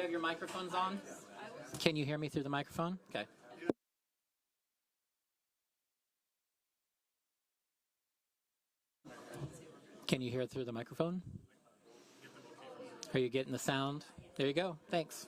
have your microphones on? Can you hear me through the microphone? Okay. Can you hear it through the microphone? Are you getting the sound? There you go. Thanks.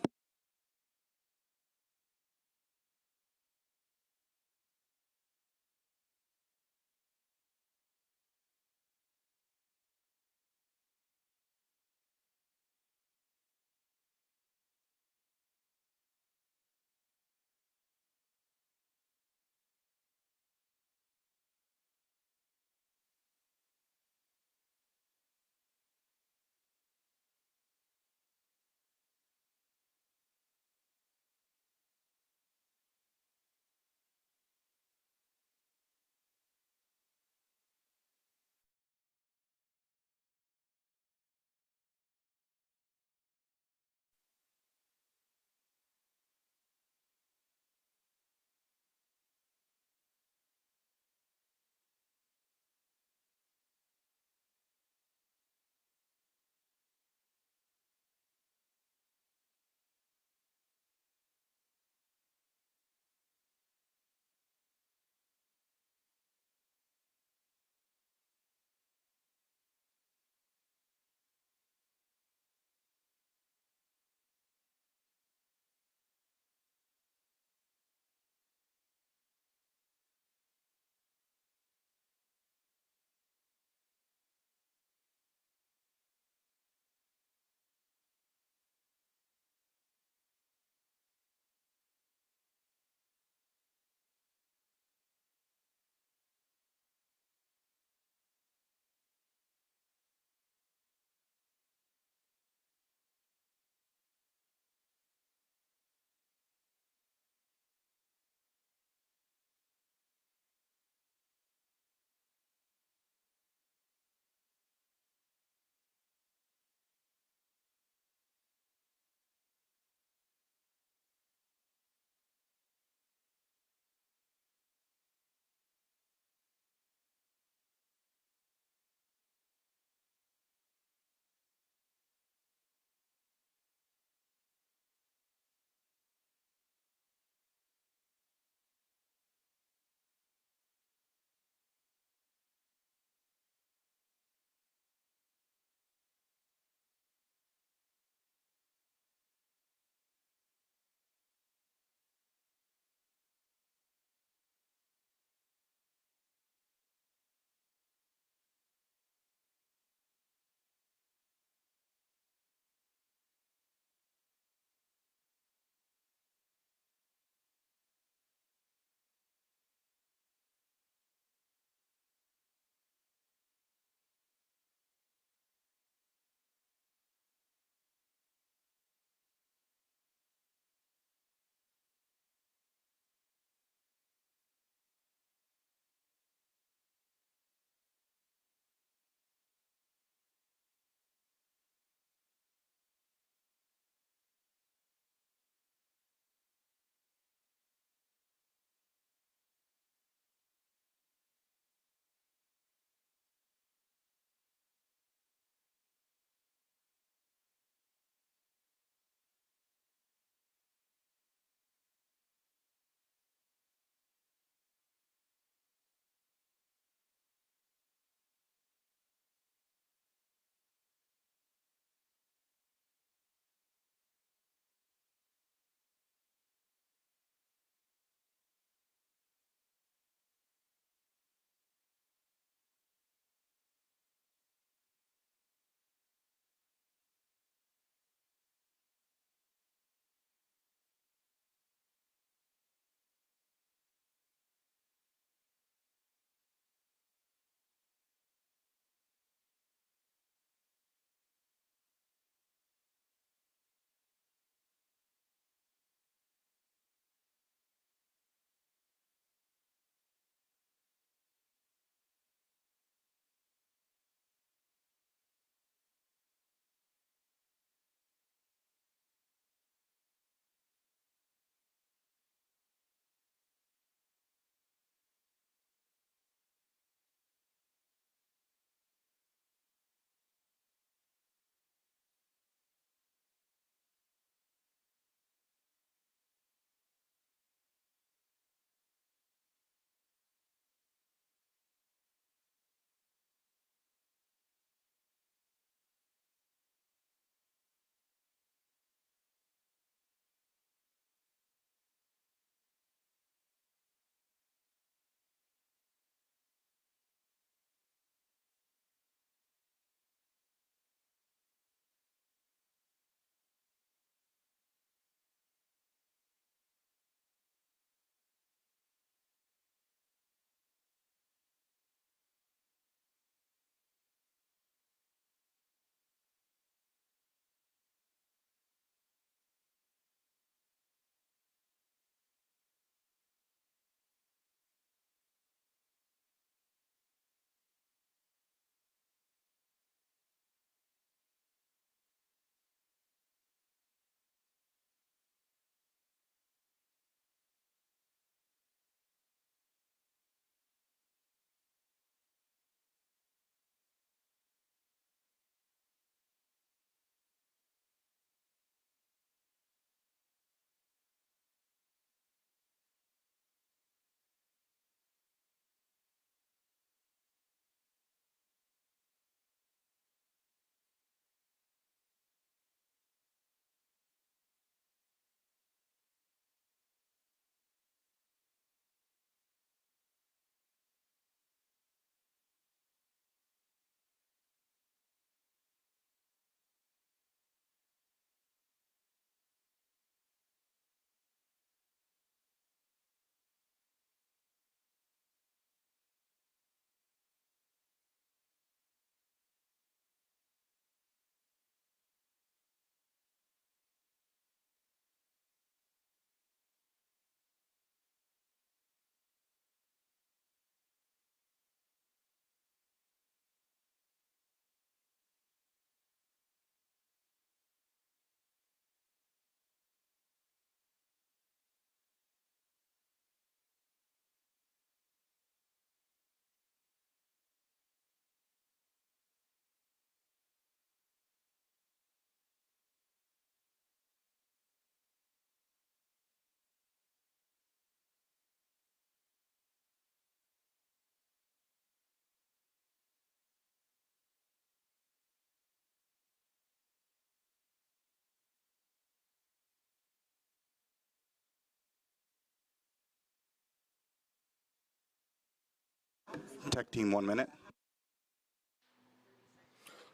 Tech team 1 minute.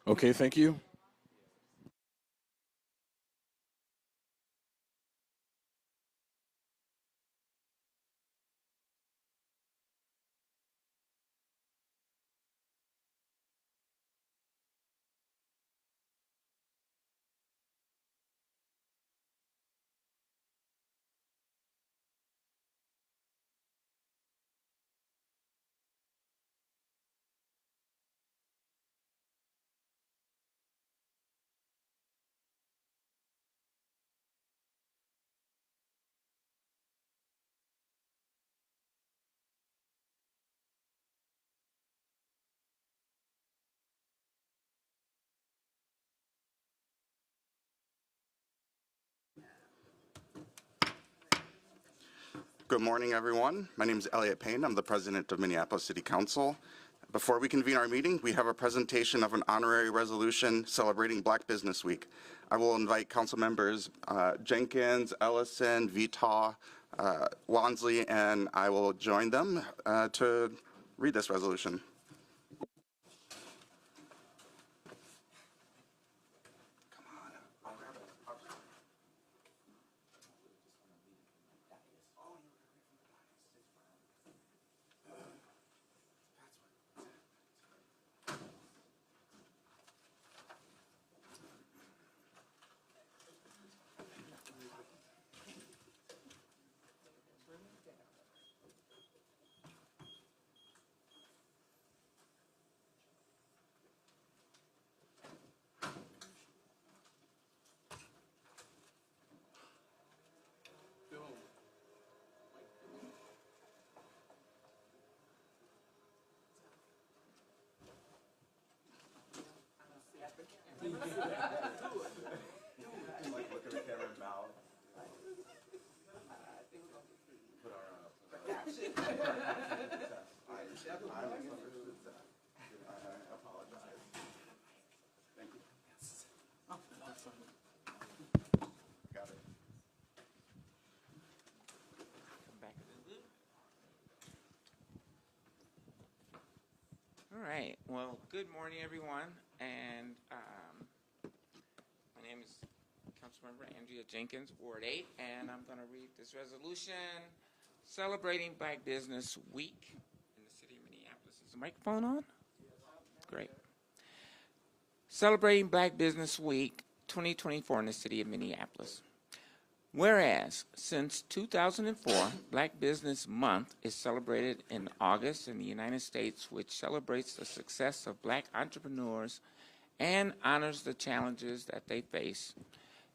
Okay, thank you. Good morning, everyone. My name is Elliot Payne. I'm the president of Minneapolis City Council. Before we convene our meeting, we have a presentation of an honorary resolution celebrating Black Business Week. I will invite council members Jenkins, Ellison, Vitaw, Wansley, and I will join them to read this resolution. All right. Well, good morning, everyone. And my name is Councilmember Andrea Jenkins, Ward 8, and I'm going to read this resolution celebrating Black Business Week in the city of Minneapolis. Is the microphone on? Great. Celebrating Black Business Week 2024 in the city of Minneapolis. Whereas, since 2004, Black Business Month is celebrated in August in the United States, which celebrates the success of Black entrepreneurs and honors the challenges that they face.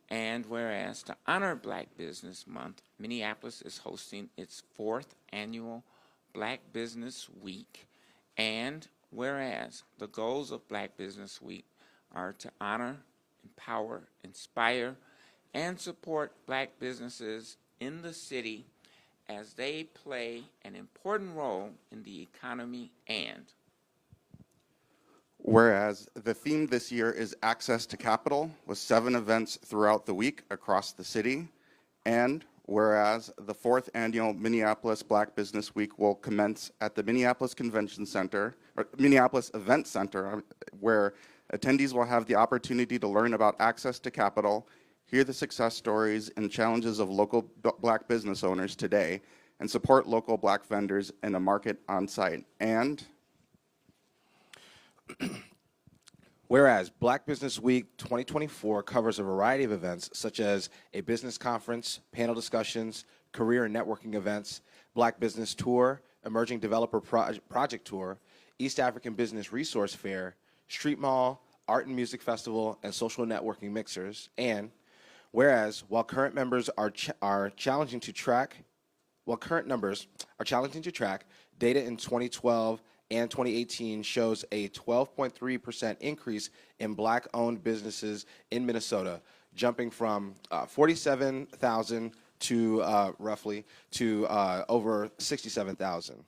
And whereas, to honor Black Business Month, Minneapolis is hosting its 4th annual Black Business Week. And whereas, the goals of Black Business Week are to honor, empower, inspire, and support Black businesses in the city as they play an important role in the economy. And whereas the theme this year is Access to Capital, with 7 events throughout the week across the city. And whereas the 4th annual Minneapolis Black Business Week will commence at the Minneapolis Convention Center, or Minneapolis Event Center, where attendees will have the opportunity to learn about access to capital, hear the success stories and challenges of local Black business owners today, and support local Black vendors in a market on site. And whereas Black Business Week 2024 covers a variety of events such as a business conference, panel discussions, career and networking events, Black Business Tour, Emerging Developer Project Tour, East African Business Resource Fair, Street Mall, Art and Music Festival, and social networking mixers. And whereas while current numbers are challenging to track, data in 2012 and 2018 shows a 12.3% increase in Black-owned businesses in Minnesota, jumping from 47,000 to roughly to over 67,000.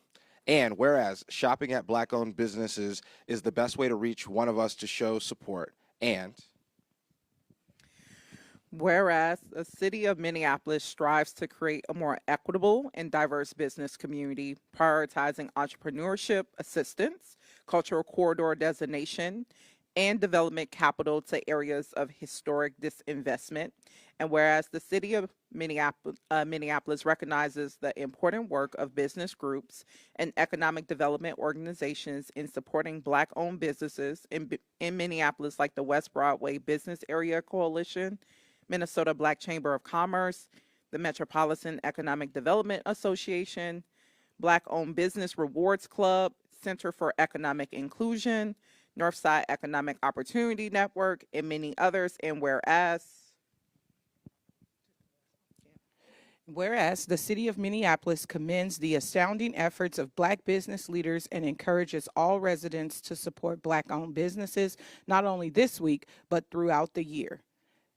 And whereas shopping at Black-owned businesses is the best way to reach one of us to show support. And Whereas the city of Minneapolis strives to create a more equitable and diverse business community, prioritizing entrepreneurship assistance, cultural corridor designation, and development capital to areas of historic disinvestment. And whereas the city of Minneapolis recognizes the important work of business groups and economic development organizations in supporting Black-owned businesses in Minneapolis, like the West Broadway Business Area Coalition, Minnesota Black Chamber of Commerce, the Metropolitan Economic Development Association, Black-owned Business Rewards Club, Center for Economic Inclusion, Northside Economic Opportunity Network, and many others. And whereas the city of Minneapolis commends the astounding efforts of Black business leaders and encourages all residents to support Black-owned businesses, not only this week, but throughout the year.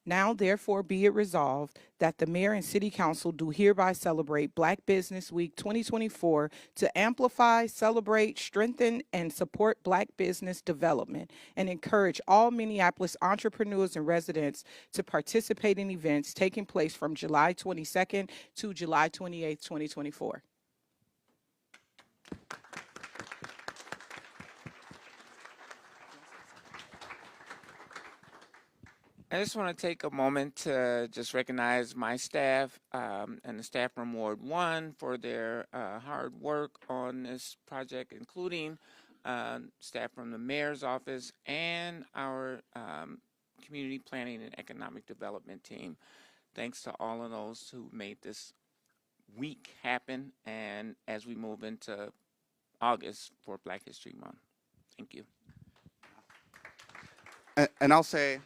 Now, therefore, be it resolved that the Mayor and City Council do hereby celebrate Black Business Week 2024 to amplify, celebrate, strengthen, and support Black business development, and encourage all Minneapolis entrepreneurs and residents to participate in events taking place from July 22nd to July 28th, 2024. I just want to take a moment to just recognize my staff and the staff from Ward 1 for their hard work on this project, including staff from the mayor's office and our community planning and economic development team. Thanks to all of those who made this week happen, and as we move into August for Black History Month. Thank you. And I'll say,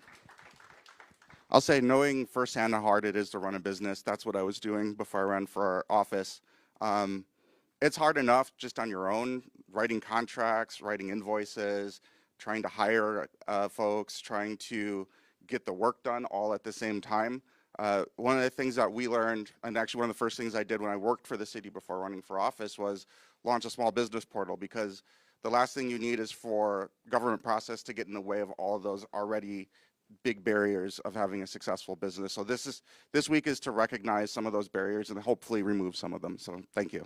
knowing firsthand how hard it is to run a business, that's what I was doing before I ran for office. It's hard enough just on your own, writing contracts, writing invoices, trying to hire folks, trying to get the work done all at the same time. One of the things that we learned, and actually one of the first things I did when I worked for the city before running for office, was launch a small business portal, because the last thing you need is for government process to get in the way of all of those already big barriers of having a successful business. So this week is to recognize some of those barriers and hopefully remove some of them. So thank you.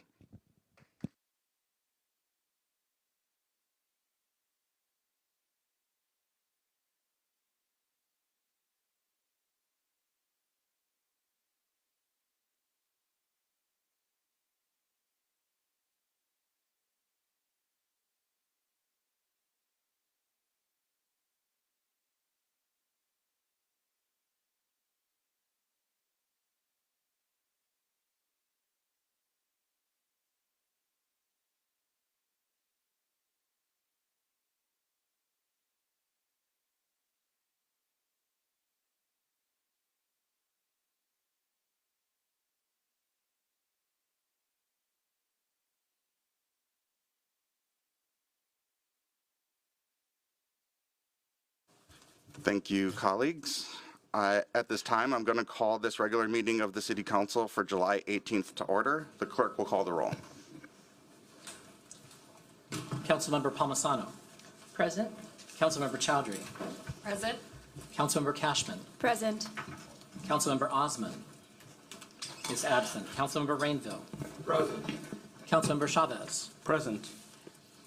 Thank you, colleagues. At this time, I'm going to call this regular meeting of the City Council for July 18th to order. The clerk will call the roll. Councilmember Palmisano. Present. Councilmember Chowdhury. Present. Councilmember Cashman. Present. Councilmember Osman is absent. Councilmember Rainville. Present. Councilmember Chavez. Present.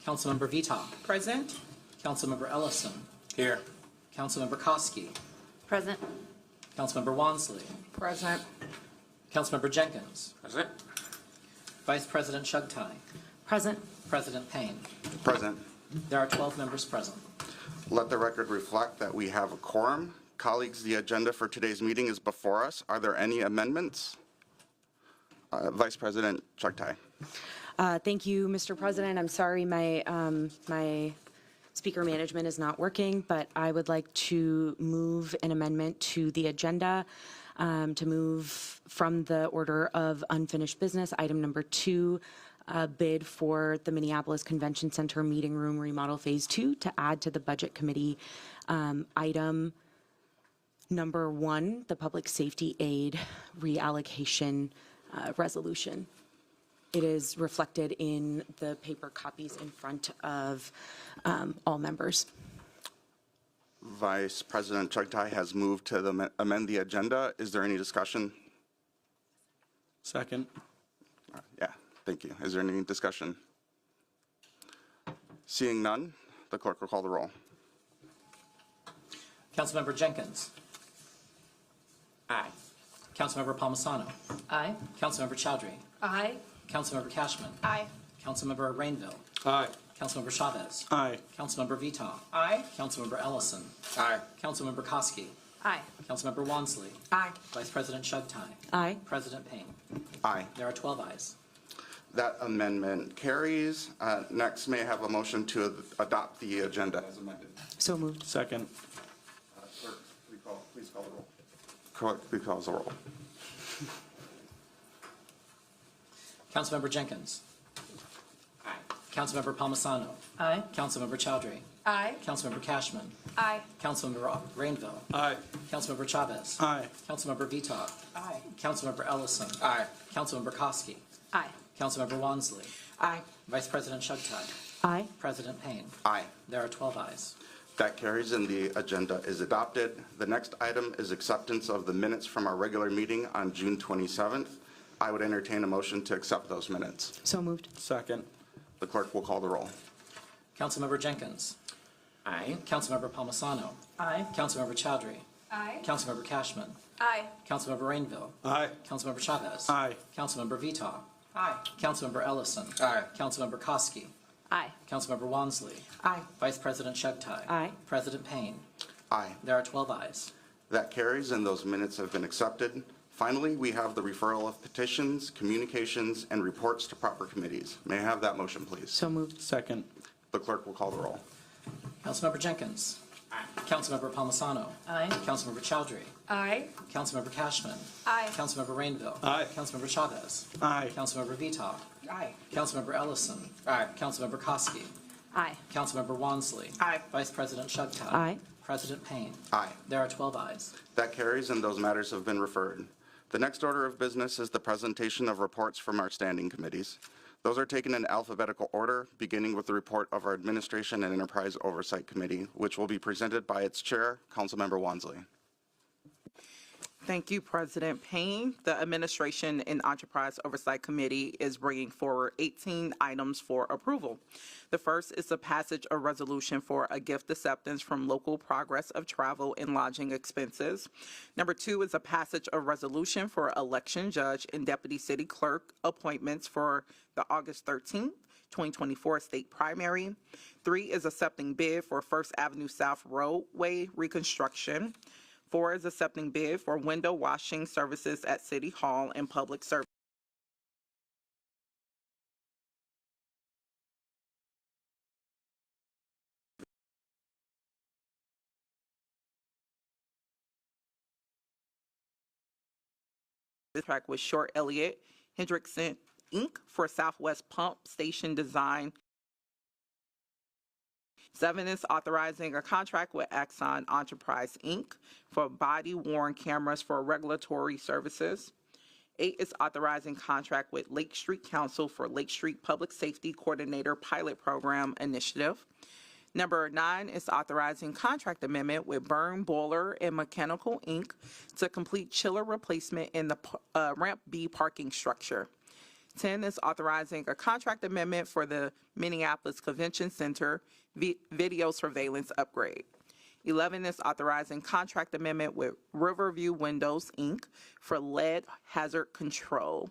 Councilmember Vita. Present. Councilmember Ellison. Here. Councilmember Koski. Present. Councilmember Wansley. Present. Councilmember Jenkins. Present. Vice President Shugtai. Present. President Payne. Present. There are 12 members present. Let the record reflect that we have a quorum. Colleagues, the agenda for today's meeting is before us. Are there any amendments? Vice President Shugtai. Thank you, Mr. President. I'm sorry my speaker management is not working, but I would like to move an amendment to the agenda to move from the order of unfinished business, item number 2, bid for the Minneapolis Convention Center Meeting Room Remodel Phase 2, to add to the Budget Committee item number 1, the Public Safety Aid Reallocation Resolution. It is reflected in the paper copies in front of all members. Vice President Chugtai has moved to amend the agenda. Is there any discussion? Second. Yeah, thank you. Is there any discussion? Seeing none, the clerk will call the roll. Councilmember Jenkins. Aye. Councilmember Palmisano. Aye. Councilmember Chowdhury. Aye. Councilmember Cashman. Aye. Councilmember Rainville. Aye. Councilmember Chavez. Aye. Councilmember Vita. Aye. Councilmember Ellison. Aye. Councilmember Koski. Aye. Councilmember Wansley. Aye. Vice President Chugtai. Aye. President Payne. Aye. There are 12 ayes. That amendment carries. Next, may I have a motion to adopt the agenda as amended? So moved. Second. Clerk, please call the roll. Clerk, please call the roll. Councilmember Jenkins. Aye. Councilmember Palmisano. Aye. Councilmember Chowdhury. Aye. Councilmember Cashman. Aye. Councilmember Rainville. Aye. Councilmember Chavez. Aye. Councilmember Vita. Aye. Councilmember Ellison. Aye. Councilmember Koski. Aye. Councilmember Wansley. Aye. Vice President Chugtai. Aye. President Payne. Aye. There are 12 ayes. That carries and the agenda is adopted. The next item is acceptance of the minutes from our regular meeting on June 27th. I would entertain a motion to accept those minutes. So moved. Second. The clerk will call the roll. Councilmember Jenkins. Aye. Councilmember Palmisano. Aye. Councilmember Chowdhury. Aye. Councilmember Cashman. Aye. Councilmember Rainville. Aye. Councilmember Chavez. Aye. Councilmember Vita. Aye. Councilmember Ellison. Aye. Councilmember Koski. Aye. Councilmember Wansley. Aye. Vice President Chugtai. Aye. President Payne. Aye. There are 12 ayes. That carries and those minutes have been accepted. Finally, we have the referral of petitions, communications, and reports to proper committees. May I have that motion, please? So moved. Second. The clerk will call the roll. Councilmember Jenkins. Aye. Councilmember Palmisano. Aye. Councilmember Chowdhury. Aye. Councilmember Cashman. Aye. Councilmember Rainville. Aye. Councilmember Chavez. Aye. Councilmember Vita. Aye. Councilmember Ellison. Aye. Councilmember Koski. Aye. Councilmember Wansley. Aye. Vice President Chugtai. Aye. President Payne. Aye. There are 12 ayes. That carries and those matters have been referred. The next order of business is the presentation of reports from our standing committees. Those are taken in alphabetical order, beginning with the report of our Administration and Enterprise Oversight Committee, which will be presented by its chair, Councilmember Wansley. Thank you, President Payne. The Administration and Enterprise Oversight Committee is bringing forward 18 items for approval. The first is the passage of resolution for a gift acceptance from local progress of travel and lodging expenses. Number two is a passage of resolution for election judge and deputy city clerk appointments for the August 13th, 2024 state primary. 3 is accepting bid for First Avenue South roadway reconstruction. 4 is accepting bid for window washing services at City Hall and Public Service. Contract with Short Elliott Hendrickson Inc. for Southwest Pump Station Design. 7 is authorizing a contract with Axon Enterprise Inc. for body-worn cameras for regulatory services. 8 is authorizing contract with Lake Street Council for Lake Street Public Safety Coordinator Pilot Program Initiative. Number 9 is authorizing contract amendment with Burn Boiler and Mechanical Inc. to complete chiller replacement in the Ramp B parking structure. 10 is authorizing a contract amendment for the Minneapolis Convention Center video surveillance upgrade. 11 is authorizing contract amendment with Riverview Windows, Inc. for lead hazard control.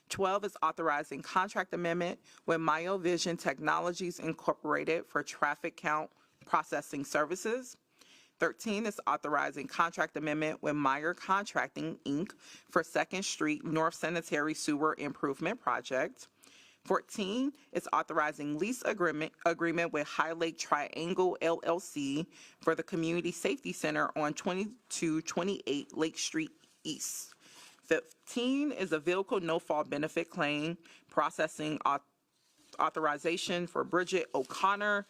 12 is authorizing contract amendment with Myovision Technologies Incorporated for traffic count processing services. 13 is authorizing contract amendment with Meyer Contracting, Inc. for 2nd Street North Sanitary Sewer Improvement Project. 14 is authorizing lease agreement with High Lake Triangle LLC for the Community Safety Center on 2228 Lake Street East. 15 is a vehicle no-fault benefit claim processing authorization for Bridget O'Connor.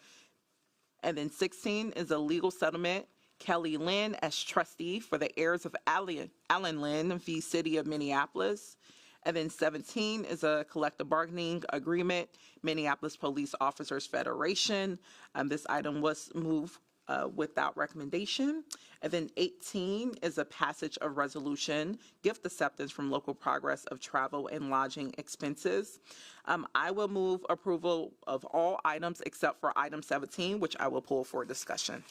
And then 16 is a legal settlement, Kelly Lynn as trustee for the heirs of Alan Lynn v. City of Minneapolis. And then 17 is a collective bargaining agreement, Minneapolis Police Officers Federation. This item was moved with that recommendation. And then 18 is a passage of resolution, gift acceptance from local progress of travel and lodging expenses. I will move approval of all items except for item 17, which I will pull for discussion.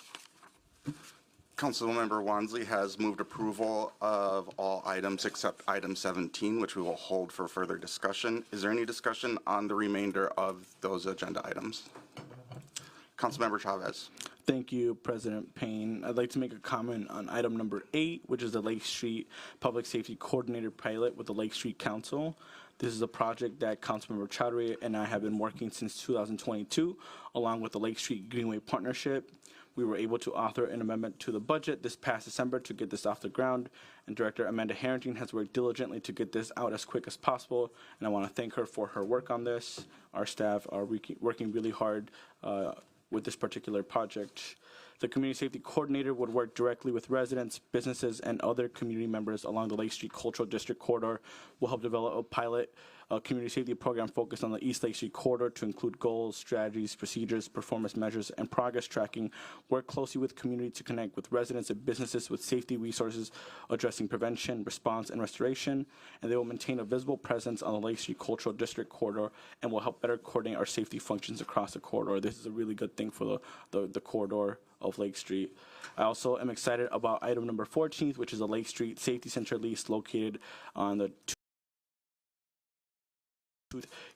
Councilmember Wansley has moved approval of all items except item 17, which we will hold for further discussion. Is there any discussion on the remainder of those agenda items? Councilmember Chavez. Thank you, President Payne. I'd like to make a comment on item number 8, which is the Lake Street Public Safety Coordinator pilot with the Lake Street Council. This is a project that Councilmember Chowdhury and I have been working since 2022, along with the Lake Street Greenway Partnership. We were able to author an amendment to the budget this past December to get this off the ground, and Director Amanda Harrington has worked diligently to get this out as quick as possible, and I want to thank her for her work on this. Our staff are working really hard with this particular project. The Community Safety Coordinator would work directly with residents, businesses, and other community members along the Lake Street Cultural District corridor. We'll help develop a pilot community safety program focused on the East Lake Street corridor to include goals, strategies, procedures, performance measures, and progress tracking. Work closely with community to connect with residents and businesses with safety resources addressing prevention, response, and restoration. And they will maintain a visible presence on the Lake Street Cultural District corridor and will help better coordinate our safety functions across the corridor. This is a really good thing for the corridor of Lake Street. I also am excited about item number 14, which is a Lake Street Safety Center lease located on the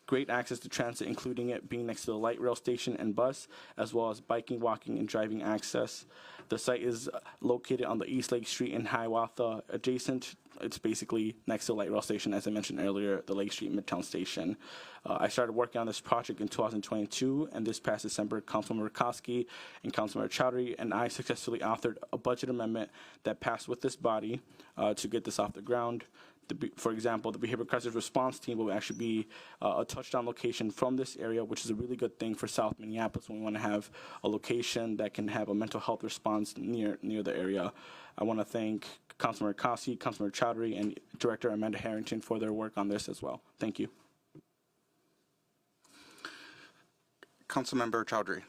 great access to transit, including it being next to the light rail station and bus, as well as biking, walking, and driving access. The site is located on the East Lake Street in Hiawatha adjacent. It's basically next to the light rail station, as I mentioned earlier, the Lake Street Midtown Station. I started working on this project in 2022, and this past December, Councilmember Koski and Councilmember Chowdhury and I successfully authored a budget amendment that passed with this body to get this off the ground. For example, the Behavioral Crisis Response Team will actually be a touchdown location from this area, which is a really good thing for South Minneapolis when we want to have a location that can have a mental health response near the area. I want to thank Councilmember Koski, Councilmember Chowdhury, and Director Amanda Harrington for their work on this as well. Thank you. Councilmember Chowdhury.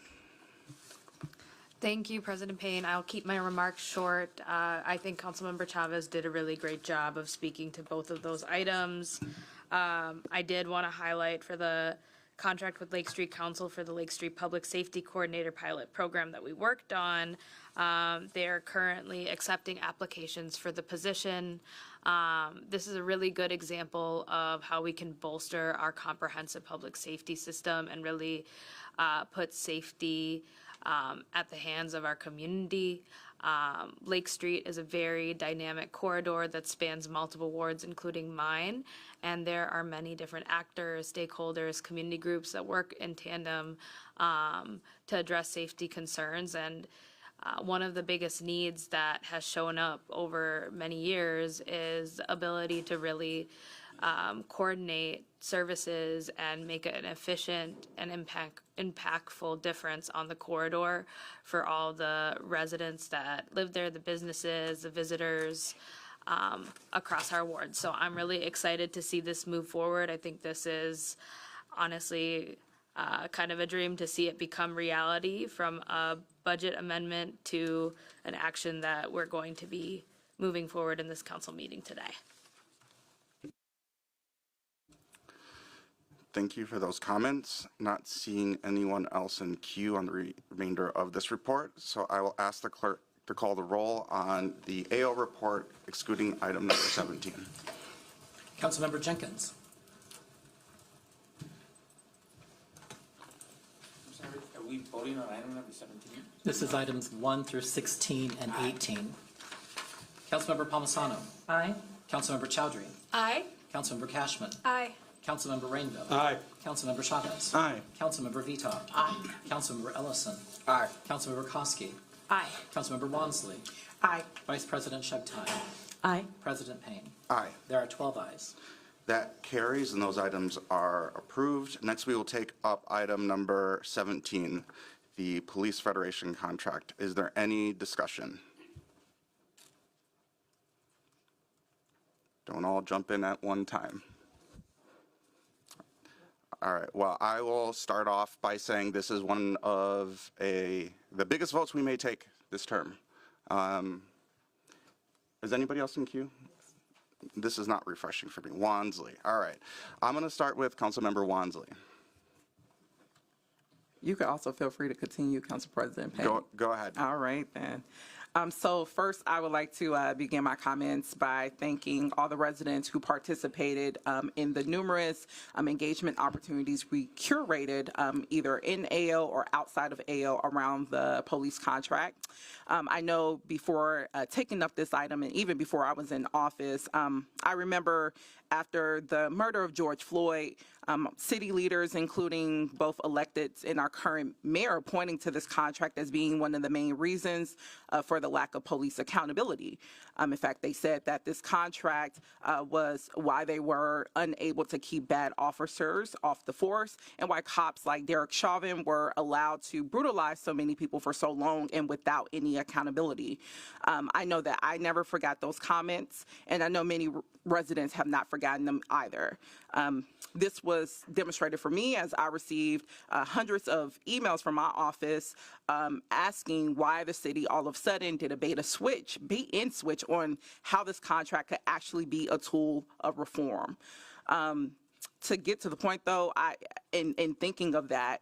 Thank you, President Payne. I'll keep my remarks short. I think Councilmember Chavez did a really great job of speaking to both of those items. I did want to highlight for the contract with Lake Street Council for the Lake Street Public Safety Coordinator pilot program that we worked on. They are currently accepting applications for the position. This is a really good example of how we can bolster our comprehensive public safety system and really put safety at the hands of our community. Lake Street is a very dynamic corridor that spans multiple wards, including mine, and there are many different actors, stakeholders, community groups that work in tandem to address safety concerns. And one of the biggest needs that has shown up over many years is the ability to really coordinate services and make an efficient and impactful difference on the corridor for all the residents that live there, the businesses, the visitors across our ward. So I'm really excited to see this move forward. I think this is honestly kind of a dream to see it become reality, from a budget amendment to an action that we're going to be moving forward in this council meeting today. Thank you for those comments. Not seeing anyone else in queue on the remainder of this report, so I will ask the clerk to call the roll on the AO report excluding item number 17. Councilmember Jenkins. I'm sorry, are we voting on item number 17? This is items 1 through 16 and 18. Councilmember Palmisano. Aye. Councilmember Chowdhury. Aye. Councilmember Cashman. Aye. Councilmember Rainville. Aye. Councilmember Chavez. Aye. Councilmember Vito. Aye. Councilmember Ellison. Aye. Councilmember Koski. Aye. Councilmember Wansley. Aye. Vice President Shebtai. Aye. President Payne. Aye. There are 12 ayes. That carries, and those items are approved. Next, we will take up item number 17, the Police Federation contract. Is there any discussion? Don't all jump in at one time. All right, well, I will start off by saying this is one of a the biggest votes we may take this term. Is anybody else in queue? This is not refreshing for me. Wansley. All right. I'm going to start with Councilmember Wansley. You could also feel free to continue, Council President Payne. Go ahead. All right, then. So first, I would like to begin my comments by thanking all the residents who participated in the numerous engagement opportunities we curated either in AO or outside of AO around the police contract. I know before taking up this item, and even before I was in office, I remember after the murder of George Floyd, city leaders, including both electeds and our current mayor, pointing to this contract as being one of the main reasons for the lack of police accountability. In fact, they said that this contract was why they were unable to keep bad officers off the force, and why cops like Derek Chauvin were allowed to brutalize so many people for so long and without any accountability. I know that I never forgot those comments, and I know many residents have not forgotten them either. This was demonstrated for me as I received hundreds of emails from my office asking why the city all of a sudden did a bait switch on how this contract could actually be a tool of reform. To get to the point, though, in thinking of that,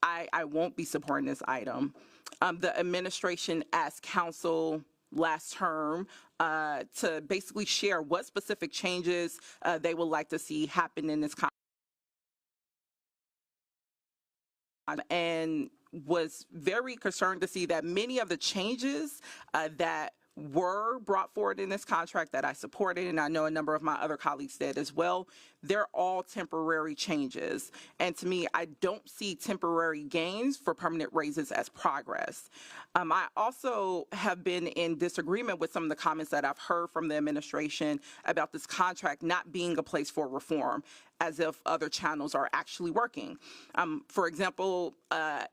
I won't be supporting this item. The administration asked council last term to basically share what specific changes they would like to see happen in this contract, and was very concerned to see that many of the changes that were brought forward in this contract that I supported, and I know a number of my other colleagues did as well, they're all temporary changes. And to me, I don't see temporary gains for permanent raises as progress. I also have been in disagreement with some of the comments that I've heard from the administration about this contract not being a place for reform, as if other channels are actually working. For example,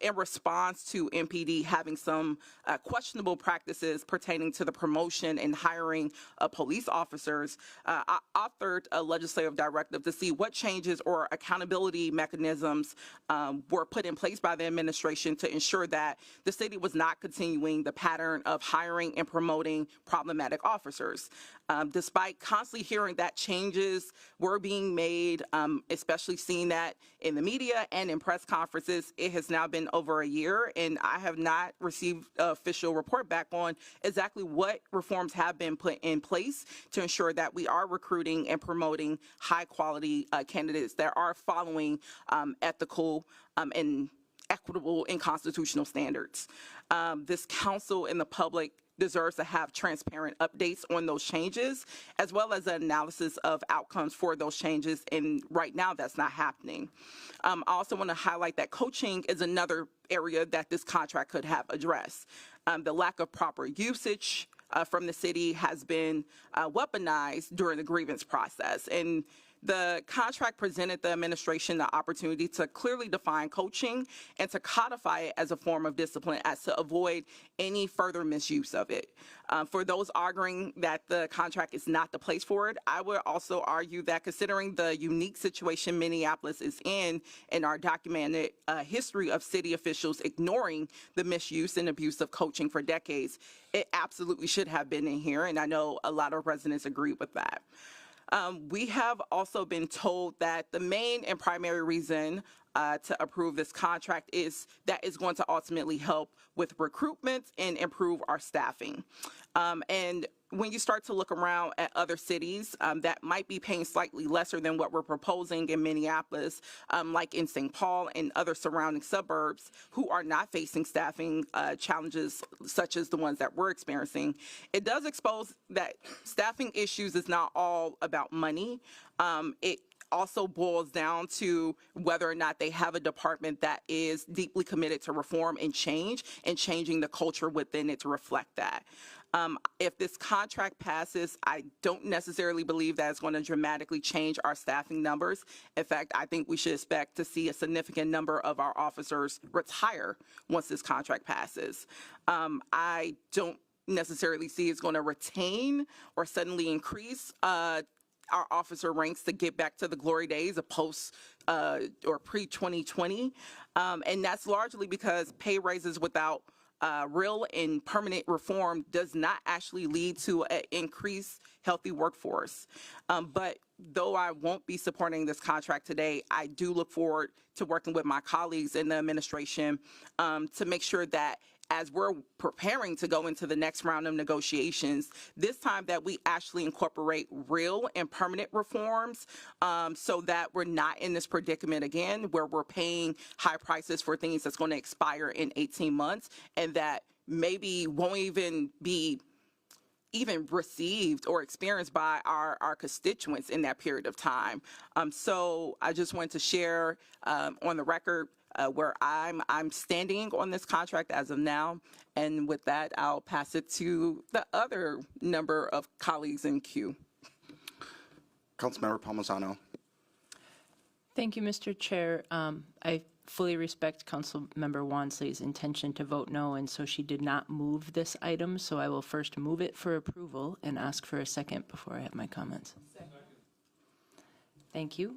in response to MPD having some questionable practices pertaining to the promotion and hiring of police officers, I authored a legislative directive to see what changes or accountability mechanisms were put in place by the administration to ensure that the city was not continuing the pattern of hiring and promoting problematic officers. Despite constantly hearing that changes were being made, especially seeing that in the media and in press conferences, it has now been over a year, and I have not received an official report back on exactly what reforms have been put in place to ensure that we are recruiting and promoting high-quality candidates that are following ethical and equitable and constitutional standards. This council and the public deserves to have transparent updates on those changes, as well as an analysis of outcomes for those changes, and right now that's not happening. I also want to highlight that coaching is another area that this contract could have addressed. The lack of proper usage from the city has been weaponized during the grievance process, and the contract presented the administration the opportunity to clearly define coaching and to codify it as a form of discipline as to avoid any further misuse of it. For those arguing that the contract is not the place for it, I would also argue that considering the unique situation Minneapolis is in and our documented history of city officials ignoring the misuse and abuse of coaching for decades, it absolutely should have been in here, and I know a lot of residents agree with that. We have also been told that the main and primary reason to approve this contract is that it's going to ultimately help with recruitment and improve our staffing. And when you start to look around at other cities that might be paying slightly lesser than what we're proposing in Minneapolis, like in St. Paul and other surrounding suburbs who are not facing staffing challenges such as the ones that we're experiencing, it does expose that staffing issues is not all about money. It also boils down to whether or not they have a department that is deeply committed to reform and change, and changing the culture within it to reflect that. If this contract passes, I don't necessarily believe that it's going to dramatically change our staffing numbers. In fact, I think we should expect to see a significant number of our officers retire once this contract passes. I don't necessarily see it's going to retain or suddenly increase our officer ranks to get back to the glory days of post or pre-2020. And that's largely because pay raises without real and permanent reform does not actually lead to an increased healthy workforce. But though I won't be supporting this contract today, I do look forward to working with my colleagues in the administration to make sure that as we're preparing to go into the next round of negotiations, this time that we actually incorporate real and permanent reforms so that we're not in this predicament again where we're paying high prices for things that's going to expire in 18 months and that maybe won't even be received or experienced by our constituents in that period of time. So I just wanted to share on the record where I'm standing on this contract as of now. And with that, I'll pass it to the other number of colleagues in queue. Councilmember Palmisano. Thank you, Mr. Chair. I fully respect Councilmember Wansley's intention to vote no, and so she did not move this item. So I will first move it for approval and ask for a second before I have my comments. Second. Thank you.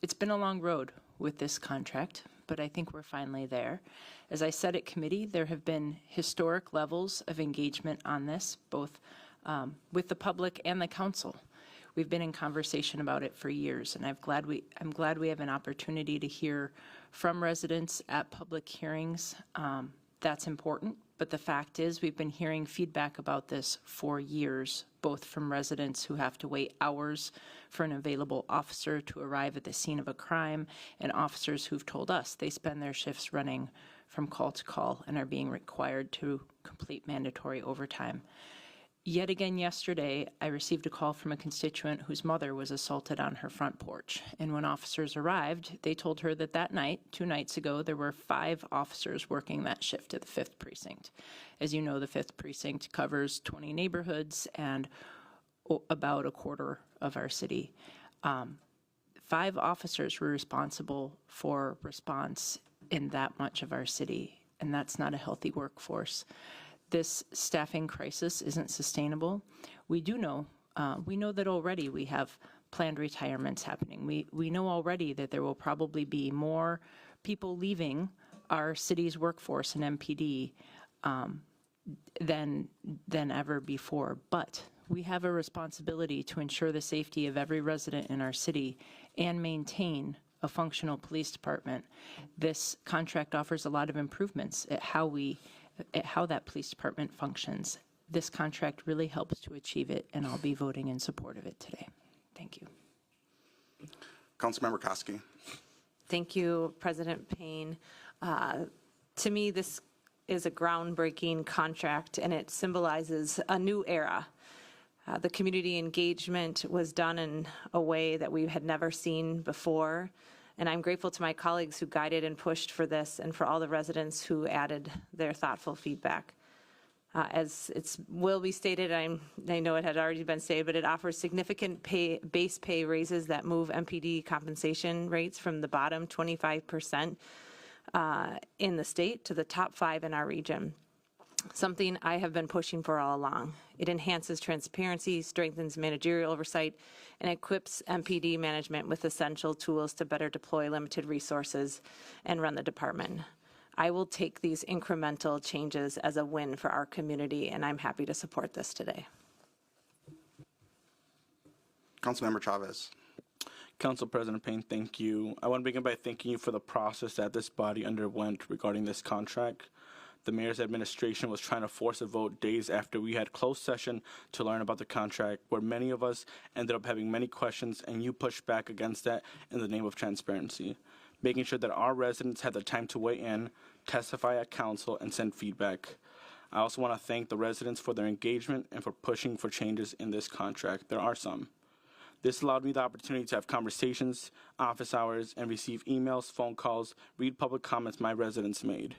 It's been a long road with this contract, but I think we're finally there. As I said at committee, there have been historic levels of engagement on this, both with the public and the council. We've been in conversation about it for years, and I'm glad we have an opportunity to hear from residents at public hearings. That's important, but the fact is we've been hearing feedback about this for years, both from residents who have to wait hours for an available officer to arrive at the scene of a crime, and officers who've told us they spend their shifts running from call to call and are being required to complete mandatory overtime. Yet again yesterday, I received a call from a constituent whose mother was assaulted on her front porch. And when officers arrived, they told her that that night, 2 nights ago, there were 5 officers working that shift at the 5th Precinct. As you know, the 5th Precinct covers 20 neighborhoods and about a quarter of our city. 5 officers were responsible for response in that much of our city, and that's not a healthy workforce. This staffing crisis isn't sustainable. We know that already we have planned retirements happening. We know already that there will probably be more people leaving our city's workforce in MPD than ever before. But we have a responsibility to ensure the safety of every resident in our city and maintain a functional police department. This contract offers a lot of improvements at how that police department functions. This contract really helps to achieve it, and I'll be voting in support of it today. Thank you. Councilmember Koski. Thank you, President Payne. To me, this is a groundbreaking contract, and it symbolizes a new era. The community engagement was done in a way that we had never seen before. And I'm grateful to my colleagues who guided and pushed for this and for all the residents who added their thoughtful feedback. As it will be stated, I know it had already been stated, but it offers significant base pay raises that move MPD compensation rates from the bottom 25% in the state to the top 5 in our region. Something I have been pushing for all along. It enhances transparency, strengthens managerial oversight, and equips MPD management with essential tools to better deploy limited resources and run the department. I will take these incremental changes as a win for our community, and I'm happy to support this today. Councilmember Chavez. Council President Payne, thank you. I want to begin by thanking you for the process that this body underwent regarding this contract. The mayor's administration was trying to force a vote days after we had closed session to learn about the contract, where many of us ended up having many questions, and you pushed back against that in the name of transparency, making sure that our residents had the time to weigh in, testify at council, and send feedback. I also want to thank the residents for their engagement and for pushing for changes in this contract. There are some. This allowed me the opportunity to have conversations, office hours, and receive emails, phone calls, read public comments my residents made.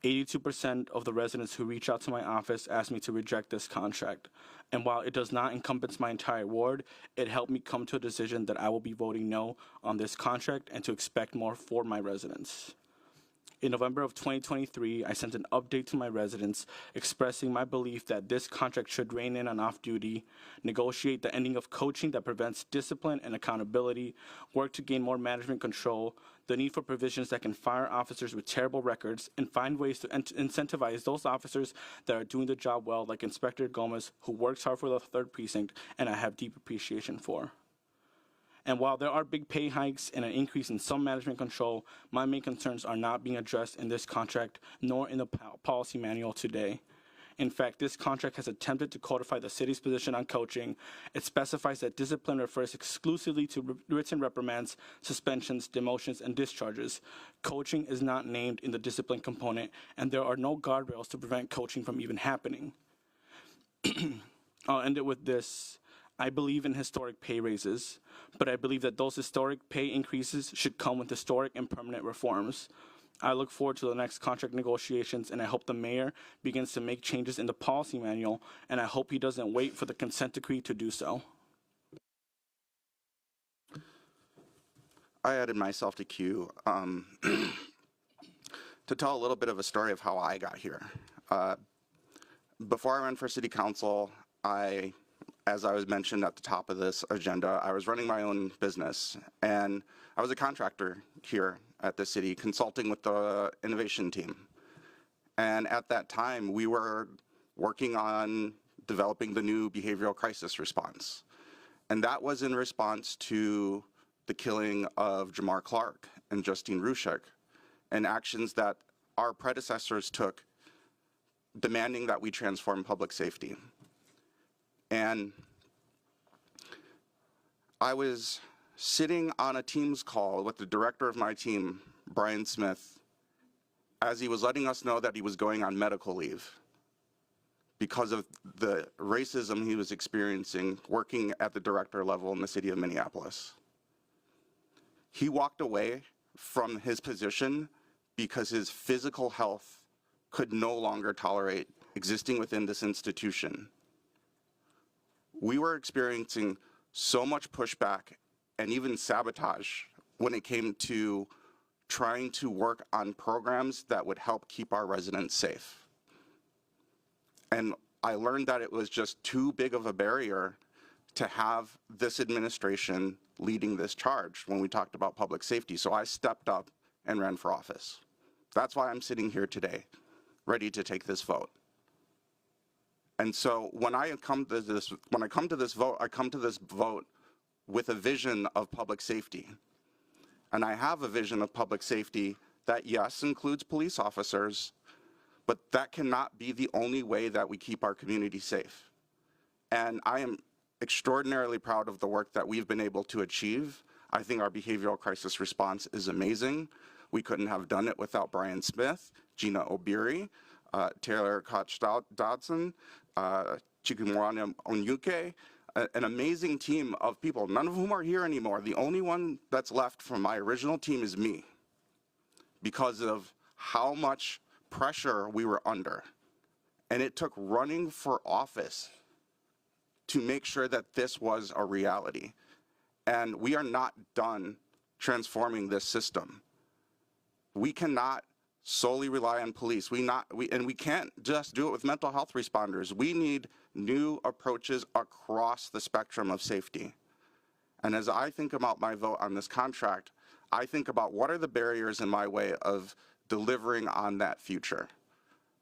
82% of the residents who reach out to my office asked me to reject this contract. And while it does not encompass my entire ward, it helped me come to a decision that I will be voting no on this contract and to expect more for my residents. In November of 2023, I sent an update to my residents expressing my belief that this contract should rein in on off-duty, negotiate the ending of coaching that prevents discipline and accountability, work to gain more management control, the need for provisions that can fire officers with terrible records, and find ways to incentivize those officers that are doing the job well, like Inspector Gomez, who works hard for the 3rd Precinct, and I have deep appreciation for. And while there are big pay hikes and an increase in some management control, my main concerns are not being addressed in this contract nor in the policy manual today. In fact, this contract has attempted to codify the city's position on coaching. It specifies that discipline refers exclusively to written reprimands, suspensions, demotions, and discharges. Coaching is not named in the discipline component, and there are no guardrails to prevent coaching from even happening. I'll end it with this. I believe in historic pay raises, but I believe that those historic pay increases should come with historic and permanent reforms. I look forward to the next contract negotiations, and I hope the mayor begins to make changes in the policy manual, and I hope he doesn't wait for the consent decree to do so. I added myself to queue to tell a little bit of a story of how I got here. Before I ran for city council, as I was mentioned at the top of this agenda, I was running my own business, and I was a contractor here at the city, consulting with the innovation team. And at that time, we were working on developing the new behavioral crisis response. And that was in response to the killing of Jamar Clark and Justine Rushek, and actions that our predecessors took demanding that we transform public safety. And I was sitting on a Teams call with the director of my team, Brian Smith, as he was letting us know that he was going on medical leave because of the racism he was experiencing working at the director level in the city of Minneapolis. He walked away from his position because his physical health could no longer tolerate existing within this institution. We were experiencing so much pushback and even sabotage when it came to trying to work on programs that would help keep our residents safe. And I learned that it was just too big of a barrier to have this administration leading this charge when we talked about public safety. So I stepped up and ran for office. That's why I'm sitting here today, ready to take this vote. And so when I come to this vote, I come to this vote with a vision of public safety. And I have a vision of public safety that, yes, includes police officers, but that cannot be the only way that we keep our community safe. And I am extraordinarily proud of the work that we've been able to achieve. I think our behavioral crisis response is amazing. We couldn't have done it without Brian Smith, Gina Obiri, Taylor Koch-Dodson, Chikumwana Onyuke, an amazing team of people, none of whom are here anymore. The only one that's left from my original team is me, because of how much pressure we were under. And it took running for office to make sure that this was a reality. And we are not done transforming this system. We cannot solely rely on police. And we can't just do it with mental health responders. We need new approaches across the spectrum of safety. And as I think about my vote on this contract, I think about what are the barriers in my way of delivering on that future.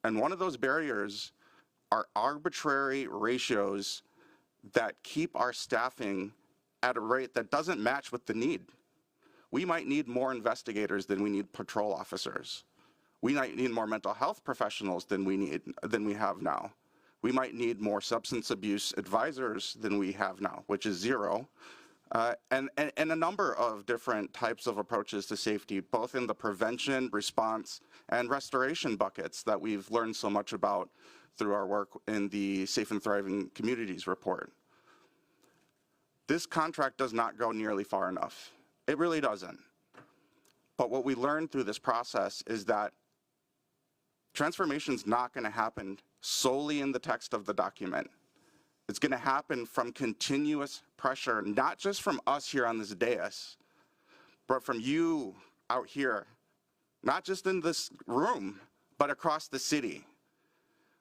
And one of those barriers are arbitrary ratios that keep our staffing at a rate that doesn't match with the need. We might need more investigators than we need patrol officers. We might need more mental health professionals than we have now. We might need more substance abuse advisors than we have now, which is zero. And a number of different types of approaches to safety, both in the prevention, response, and restoration buckets that we've learned so much about through our work in the Safe and Thriving Communities report. This contract does not go nearly far enough. It really doesn't. But what we learned through this process is that transformation is not going to happen solely in the text of the document. It's going to happen from continuous pressure, not just from us here on this dais, but from you out here, not just in this room, but across the city.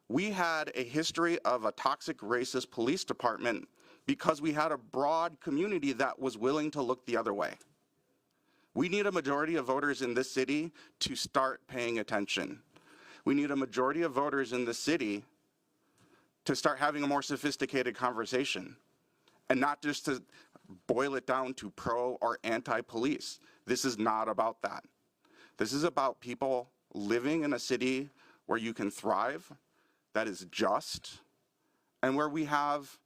We had a history of a toxic, racist police department because we had a broad community that was willing to look the other way. We need a majority of voters in this city to start paying attention. We need a majority of voters in the city to start having a more sophisticated conversation and not just to boil it down to pro or anti-police. This is not about that. This is about people living in a city where you can thrive, that is just, and where we have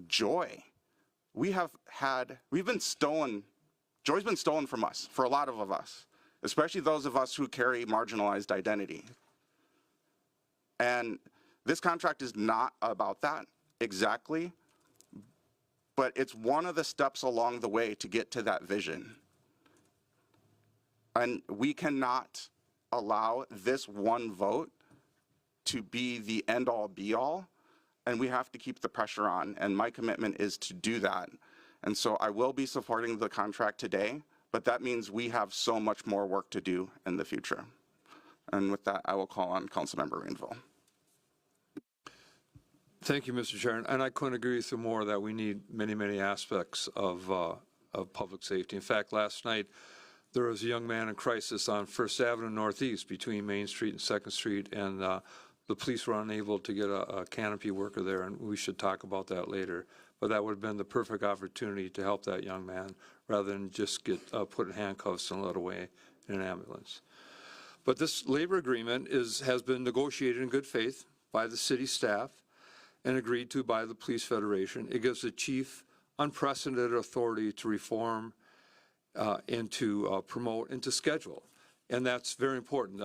joy. We've been stolen, joy's been stolen from us, for a lot of us, especially those of us who carry marginalized identity. And this contract is not about that exactly, but it's one of the steps along the way to get to that vision. And we cannot allow this one vote to be the end-all be-all, and we have to keep the pressure on, and my commitment is to do that. And so I will be supporting the contract today, but that means we have so much more work to do in the future. And with that, I will call on Councilmember Rainville. Thank you, Mr. Chair. And I couldn't agree with you more that we need many, many aspects of public safety. In fact, last night, there was a young man in crisis on First Avenue Northeast between Main Street and 2nd Street, and the police were unable to get a canopy worker there, and we should talk about that later. But that would have been the perfect opportunity to help that young man rather than just get put in handcuffs and led away in an ambulance. But this labor agreement has been negotiated in good faith by the city staff and agreed to by the Police Federation. It gives the chief unprecedented authority to reform and to promote and to schedule. And that's very important.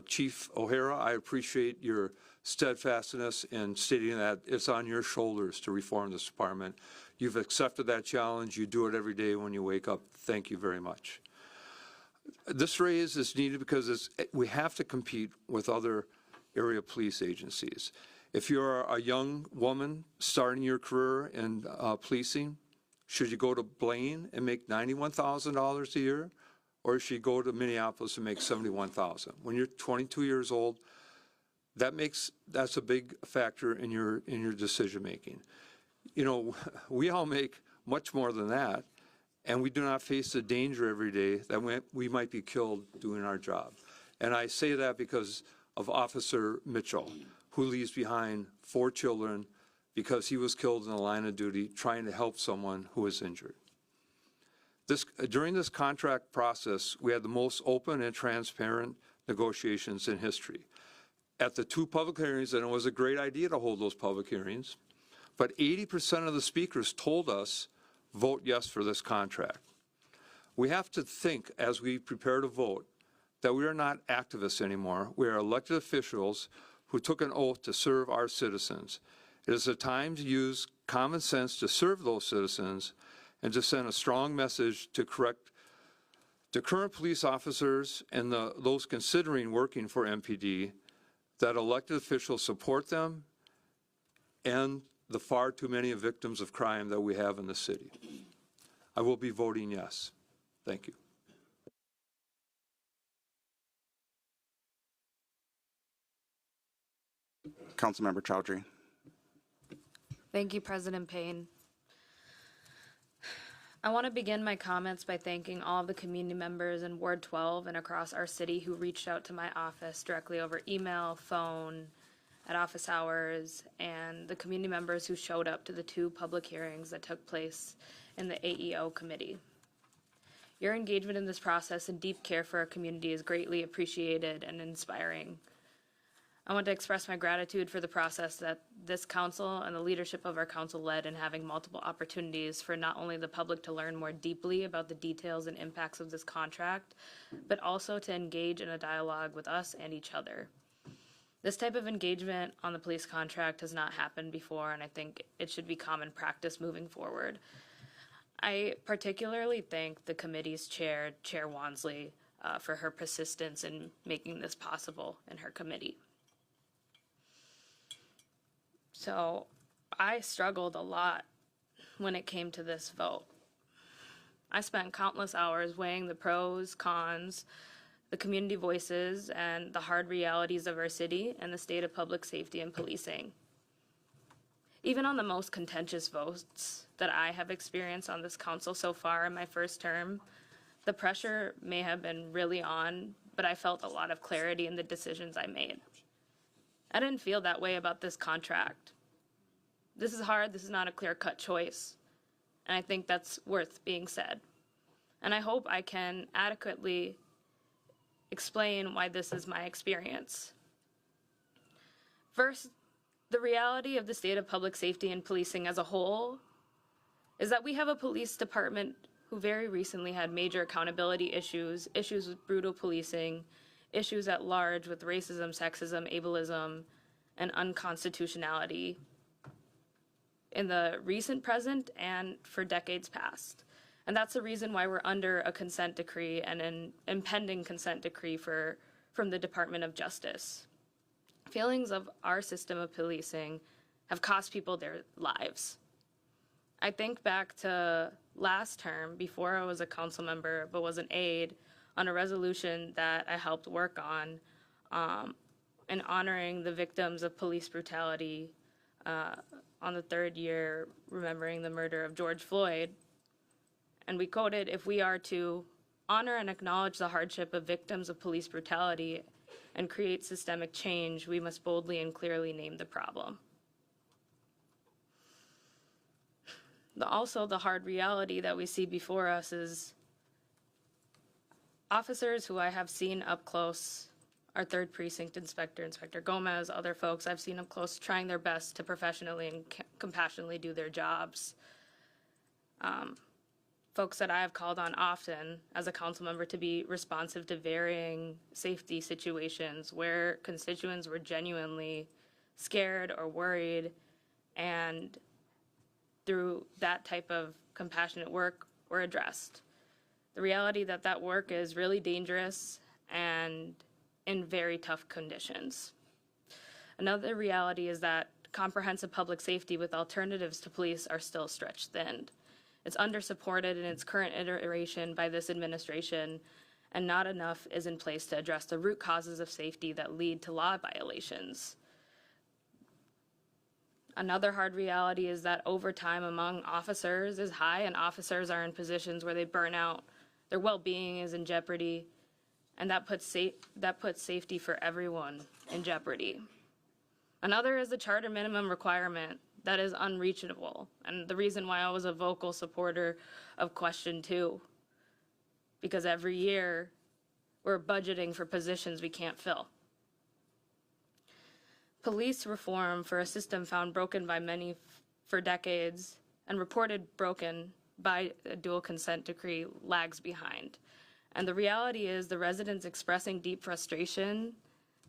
Chief O'Hara, I appreciate your steadfastness in stating that it's on your shoulders to reform this department. You've accepted that challenge. You do it every day when you wake up. Thank you very much. This raise is needed because we have to compete with other area police agencies. If you're a young woman starting your career in policing, should you go to Blaine and make $91,000 a year, or should you go to Minneapolis and make $71,000? When you're 22 years old, that's a big factor in your decision making. You know, we all make much more than that, and we do not face the danger every day that we might be killed doing our job. And I say that because of Officer Mitchell, who leaves behind 4 children because he was killed in the line of duty trying to help someone who was injured. During this contract process, we had the most open and transparent negotiations in history. At the 2 public hearings, and it was a great idea to hold those public hearings, but 80% of the speakers told us, vote yes for this contract. We have to think, as we prepare to vote, that we are not activists anymore. We are elected officials who took an oath to serve our citizens. It is a time to use common sense to serve those citizens and to send a strong message to current police officers and those considering working for MPD that elected officials support them and the far too many victims of crime that we have in the city. I will be voting yes. Thank you. Councilmember Chowdhury. Thank you, President Payne. I want to begin my comments by thanking all of the community members in Ward 12 and across our city who reached out to my office directly over email, phone, at office hours, and the community members who showed up to the 2 public hearings that took place in the AEO committee. Your engagement in this process and deep care for our community is greatly appreciated and inspiring. I want to express my gratitude for the process that this council and the leadership of our council led in having multiple opportunities for not only the public to learn more deeply about the details and impacts of this contract, but also to engage in a dialogue with us and each other. This type of engagement on the police contract has not happened before, and I think it should be common practice moving forward. I particularly thank the committee's chair, Chair Wansley, for her persistence in making this possible in her committee. So I struggled a lot when it came to this vote. I spent countless hours weighing the pros, cons, the community voices, and the hard realities of our city and the state of public safety and policing. Even on the most contentious votes that I have experienced on this council so far in my first term, The pressure may have been really on, but I felt a lot of clarity in the decisions I made. I didn't feel that way about this contract. This is hard, this is not a clear-cut choice, and I think that's worth being said. And I hope I can adequately explain why this is my experience. First, the reality of the state of public safety and policing as a whole is that we have a police department who very recently had major accountability issues, issues with brutal policing, issues at large with racism, sexism, ableism, and unconstitutionality in the recent present and for decades past. And that's the reason why we're under a consent decree and an impending consent decree from the Department of Justice. Failings of our system of policing have cost people their lives. I think back to last term, before I was a council member but was an aide, on a resolution that I helped work on and honoring the victims of police brutality on the third year, remembering the murder of George Floyd. And we quoted, "If we are to honor and acknowledge the hardship of victims of police brutality and create systemic change, we must boldly and clearly name the problem." Also, the hard reality that we see before us is officers who I have seen up close, our 3rd Precinct Inspector, Inspector Gomez, other folks I've seen up close trying their best to professionally and compassionately do their jobs. Folks that I have called on often as a council member to be responsive to varying safety situations where constituents were genuinely scared or worried, and through that type of compassionate work were addressed. The reality that that work is really dangerous and in very tough conditions. Another reality is that comprehensive public safety with alternatives to police are still stretched thin. It's undersupported in its current iteration by this administration, and not enough is in place to address the root causes of safety that lead to law violations. Another hard reality is that overtime among officers is high, and officers are in positions where they burn out. Their well-being is in jeopardy, and that puts safety for everyone in jeopardy. Another is the charter minimum requirement that is unreachable, and the reason why I was a vocal supporter of question 2, because every year we're budgeting for positions we can't fill. Police reform for a system found broken by many for decades and reported broken by a dual consent decree lags behind. And the reality is the residents expressing deep frustration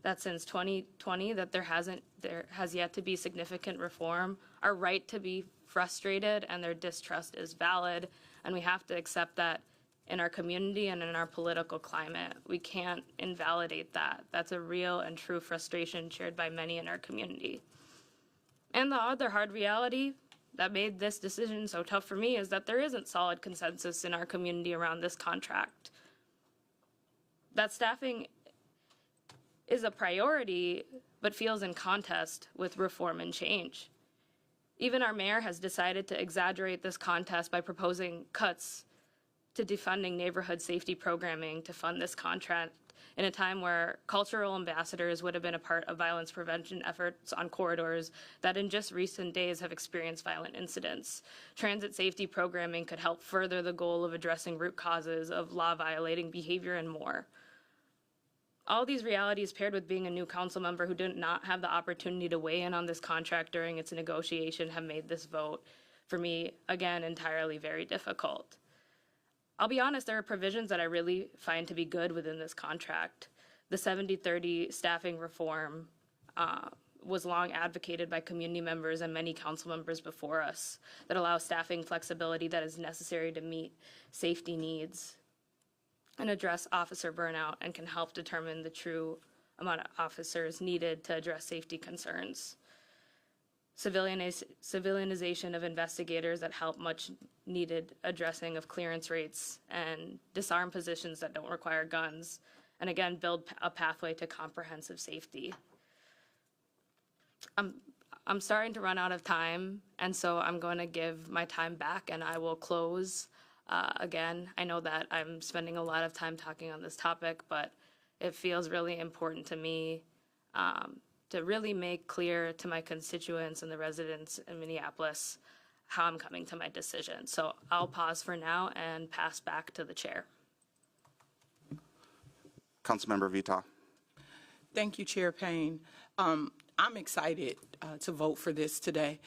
that since 2020 that there has yet to be significant reform are right to be frustrated, and their distrust is valid, and we have to accept that in our community and in our political climate. We can't invalidate that. That's a real and true frustration shared by many in our community. And the other hard reality that made this decision so tough for me is that there isn't solid consensus in our community around this contract. That staffing is a priority, but feels in contest with reform and change. Even our mayor has decided to exaggerate this contest by proposing cuts to defunding neighborhood safety programming to fund this contract in a time where cultural ambassadors would have been a part of violence prevention efforts on corridors that in just recent days have experienced violent incidents. Transit safety programming could help further the goal of addressing root causes of law-violating behavior and more. All these realities paired with being a new council member who did not have the opportunity to weigh in on this contract during its negotiation have made this vote, for me, again, entirely very difficult. I'll be honest, there are provisions that I really find to be good within this contract. The 70-30 staffing reform was long advocated by community members and many council members before us that allows staffing flexibility that is necessary to meet safety needs and address officer burnout, and can help determine the true amount of officers needed to address safety concerns. Civilianization of investigators that help much needed addressing of clearance rates and disarm positions that don't require guns, and again, build a pathway to comprehensive safety. I'm starting to run out of time, and so I'm going to give my time back, and I will close Again, I know that I'm spending a lot of time talking on this topic, but it feels really important to me to really make clear to my constituents and the residents in Minneapolis how I'm coming to my decision. So I'll pause for now and pass back to the chair. Councilmember Vita. Thank you, Chair Payne. I'm excited to vote for this today.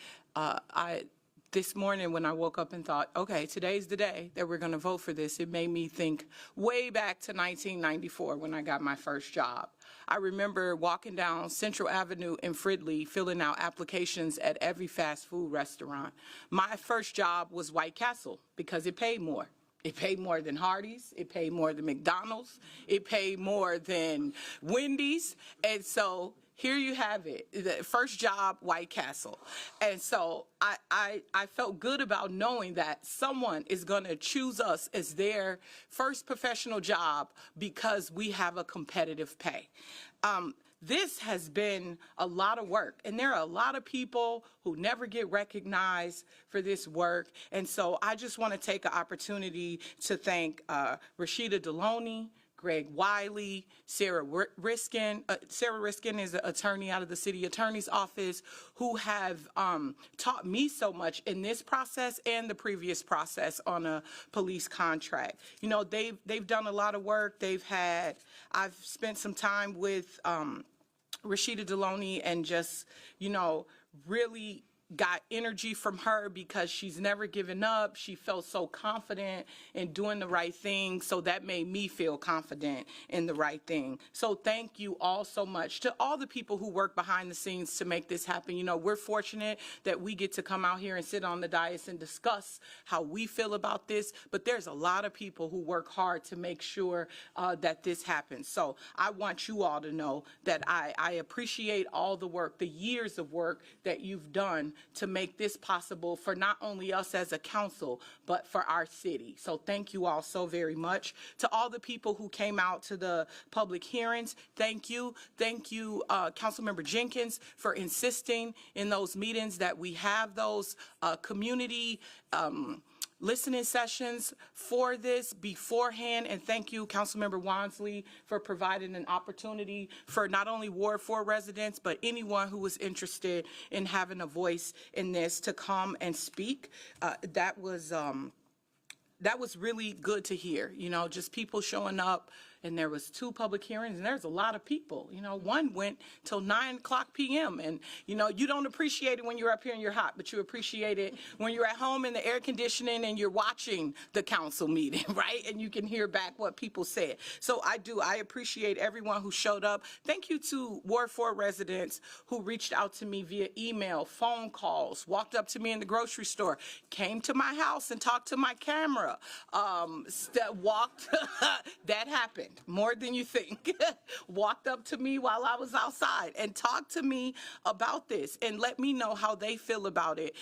This morning when I woke up and thought, okay, today's the day that we're going to vote for this, it made me think way back to 1994 when I got my first job. I remember walking down Central Avenue in Fridley, filling out applications at every fast food restaurant. My first job was White Castle because it paid more. It paid more than Hardee's. It paid more than McDonald's. It paid more than Wendy's. And so here you have it, the first job, White Castle. And so I felt good about knowing that someone is going to choose us as their first professional job because we have a competitive pay. This has been a lot of work, and there are a lot of people who never get recognized for this work. And so I just want to take an opportunity to thank Rashida Deloney, Greg Wiley, Sarah Riskin. Sarah Riskin is an attorney out of the city attorney's office who have taught me so much in this process and the previous process on a police contract. You know, they've done a lot of work. I've spent some time with Rashida Deloney and just, you know, really got energy from her because she's never given up. She felt so confident in doing the right thing, so that made me feel confident in the right thing. So thank you all so much to all the people who work behind the scenes to make this happen. You know, we're fortunate that we get to come out here and sit on the dais and discuss how we feel about this, but there's a lot of people who work hard to make sure that this happens. So I want you all to know that I appreciate all the work, the years of work that you've done to make this possible for not only us as a council, but for our city. So thank you all so very much. To all the people who came out to the public hearings, thank you. Thank you, Councilmember Jenkins, for insisting in those meetings that we have those community listening sessions for this beforehand. And thank you, Councilmember Wansley, for providing an opportunity for not only Ward 4 residents, but anyone who was interested in having a voice in this to come and speak. That was really good to hear, you know, just people showing up. And there was 2 public hearings, and there's a lot of people. You know, one went till 9:00 p.m. And, you know, you don't appreciate it when you're up here and you're hot, but you appreciate it when you're at home in the air conditioning and you're watching the council meeting, right? And you can hear back what people said. So I appreciate everyone who showed up. Thank you to Ward 4 residents who reached out to me via email, phone calls, walked up to me in the grocery store, came to my house and talked to my camera, that happened. More than you think, walked up to me while I was outside and talked to me about this and let me know how they feel about it.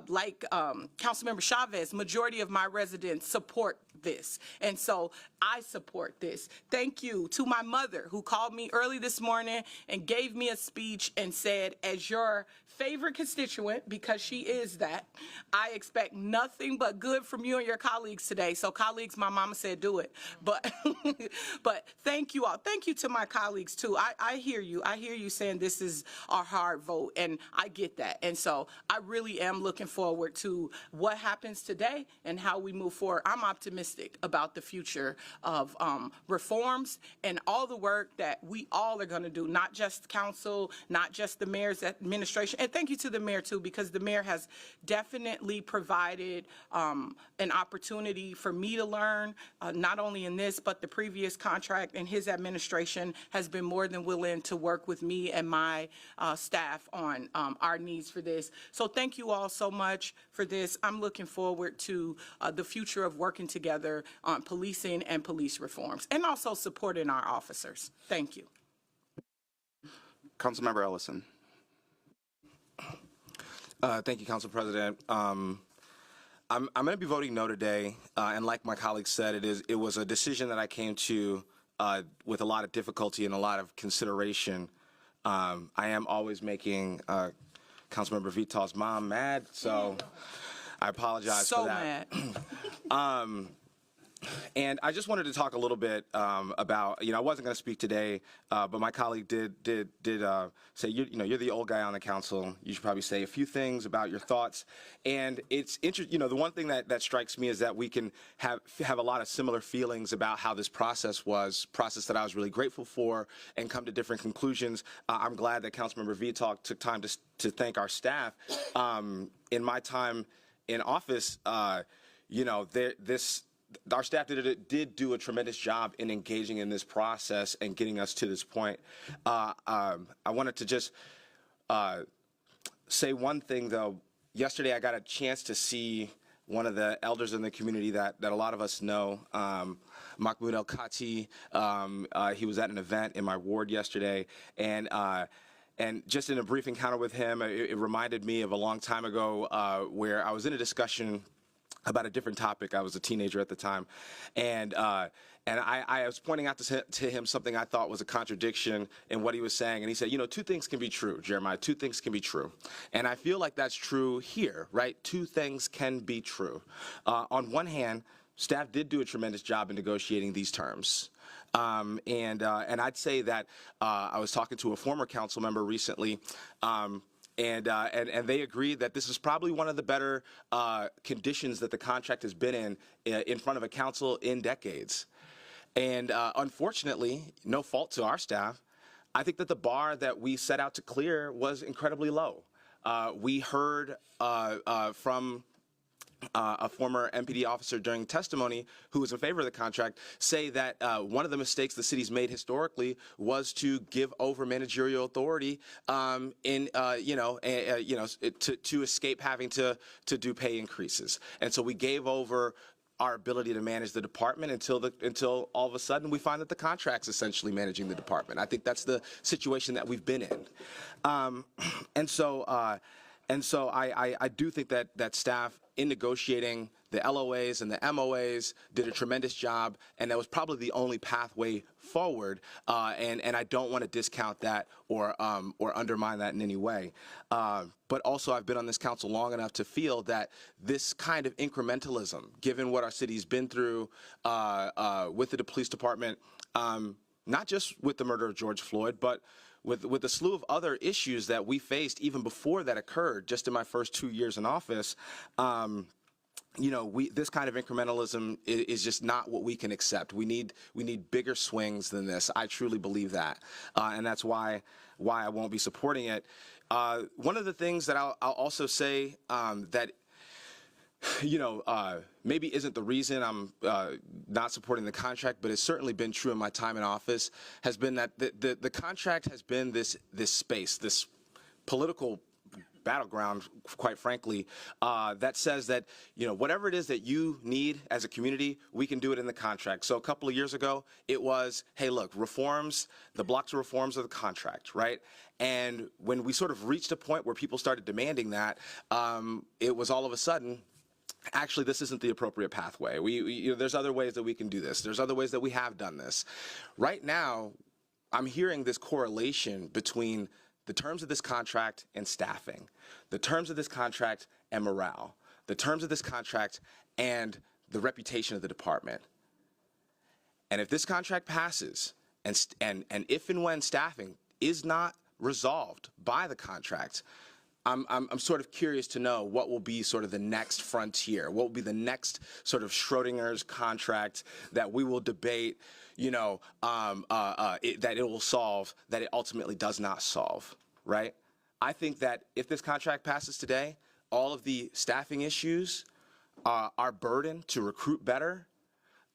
Like Councilmember Chavez, majority of my residents support this. And so I support this. Thank you to my mother who called me early this morning and gave me a speech and said, as your favorite constituent, because she is that, I expect nothing but good from you and your colleagues today. So colleagues, my mama said do it. But but thank you all. Thank you to my colleagues too. I hear you. I hear you saying this is a hard vote, and I get that. And so I really am looking forward to what happens today and how we move forward. I'm optimistic about the future of reforms and all the work that we all are going to do, not just council, not just the mayor's administration. And thank you to the mayor too, because the mayor has definitely provided an opportunity for me to learn, not only in this, but the previous contract, and his administration has been more than willing to work with me and my staff on our needs for this. So thank you all so much for this. I'm looking forward to the future of working together on policing and police reforms, and also supporting our officers. Thank you. Councilmember Ellison. Thank you, Council President. I'm going to be voting no today, and like my colleague said, it was a decision that I came to with a lot of difficulty and a lot of consideration. I am always making Councilmember Vital's mom mad, so I apologize for that. So mad. And I just wanted to talk a little bit about, I wasn't going to speak today, but my colleague did say, you're the old guy on the council. You should probably say a few things about your thoughts. And it's interesting, the one thing that strikes me is that we can have a lot of similar feelings about how this process that I was really grateful for, and come to different conclusions. I'm glad that Councilmember Vitalk took time to thank our staff. In my time in office, our staff did do a tremendous job in engaging in this process and getting us to this point. I wanted to just say one thing, though. Yesterday, I got a chance to see one of the elders in the community that a lot of us know, Mahmoud El-Khati. He was at an event in my ward yesterday, and just in a brief encounter with him, it reminded me of a long time ago where I was in a discussion about a different topic. I was a teenager at the time, and I was pointing out to him something I thought was a contradiction in what he was saying, and he said, two things can be true, Jeremiah, two things can be true. And I feel like that's true here, right? Two things can be true. On one hand, staff did do a tremendous job in negotiating these terms. And I'd say that I was talking to a former council member recently, and they agreed that this is probably one of the better conditions that the contract has been in front of a council in decades. And unfortunately, no fault to our staff, I think that the bar that we set out to clear was incredibly low. We heard from a former MPD officer during testimony who was in favor of the contract say that one of the mistakes the city's made historically was to give over managerial authority to escape having to do pay increases. And so we gave over our ability to manage the department until all of a sudden we find that the contract's essentially managing the department. I think that's the situation that we've been in. And so I do think that staff in negotiating the LOAs and the MOAs did a tremendous job, and that was probably the only pathway forward. And I don't want to discount that or undermine that in any way. But also, I've been on this council long enough to feel that this kind of incrementalism, given what our city's been through with the police department, not just with the murder of George Floyd, but with a slew of other issues that we faced even before that occurred, just in my first 2 years in office, this kind of incrementalism is just not what we can accept. We need bigger swings than this. I truly believe that, and that's why I won't be supporting it. One of the things that I'll also say that maybe isn't the reason I'm not supporting the contract, but it's certainly been true in my time in office, has been that the contract has been this space, this political battleground, quite frankly, that says that, whatever it is that you need as a community, we can do it in the contract. So a couple of years ago, it was, hey, look, reforms, the blocks of reforms of the contract, right? And when we sort of reached a point where people started demanding that, it was all of a sudden, actually, this isn't the appropriate pathway. There's other ways that we can do this. There's other ways that we have done this. Right now, I'm hearing this correlation between the terms of this contract and staffing, the terms of this contract and morale, the terms of this contract and the reputation of the department. And if this contract passes, and if and when staffing is not resolved by the contract, I'm sort of curious to know what will be sort of the next frontier, what will be the next sort of Schrodinger's contract that we will debate, that it will solve, that it ultimately does not solve, right? I think that if this contract passes today, all of the staffing issues, our burden to recruit better,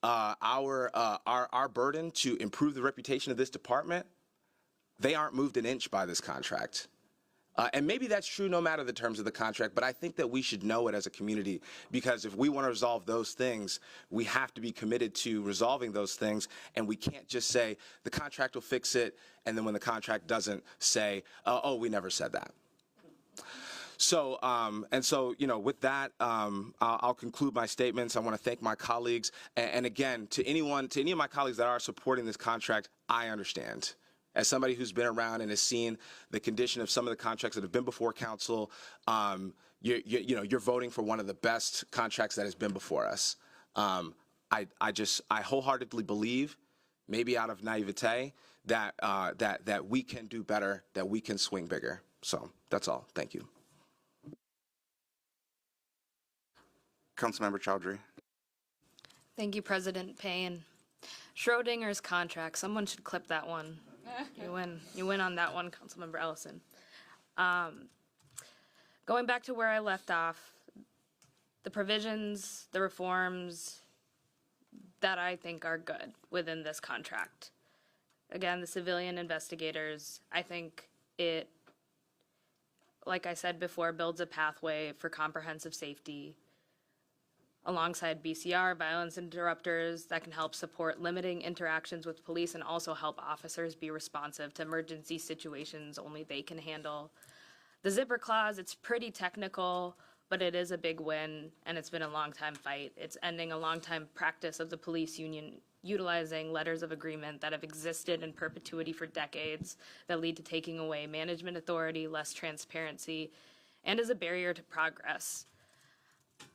our burden to improve the reputation of this department, they aren't moved an inch by this contract. And maybe that's true no matter the terms of the contract, but I think that we should know it as a community, because if we want to resolve those things, we have to be committed to resolving those things, and we can't just say the contract will fix it, and then when the contract doesn't, say, oh, we never said that. So, with that, I'll conclude my statements. I want to thank my colleagues, and again, to any of my colleagues that are supporting this contract, I understand. As somebody who's been around and has seen the condition of some of the contracts that have been before council, you're voting for one of the best contracts that has been before us. I wholeheartedly believe, maybe out of naivete, that we can do better, that we can swing bigger. So that's all. Thank you. Councilmember Chowdhury. Thank you, President Payne. Schrodinger's contract. Someone should clip that one. You win. You win on that one, Councilmember Ellison. Going back to where I left off, the provisions, the reforms that I think are good within this contract. Again, the civilian investigators, I think it, like I said before, builds a pathway for comprehensive safety alongside BCR, violence interrupters, that can help support limiting interactions with police and also help officers be responsive to emergency situations only they can handle. The zipper clause, it's pretty technical, but it is a big win, and it's been a long time fight. It's ending a long time practice of the police union utilizing letters of agreement that have existed in perpetuity for decades that lead to taking away management authority, less transparency, and is a barrier to progress.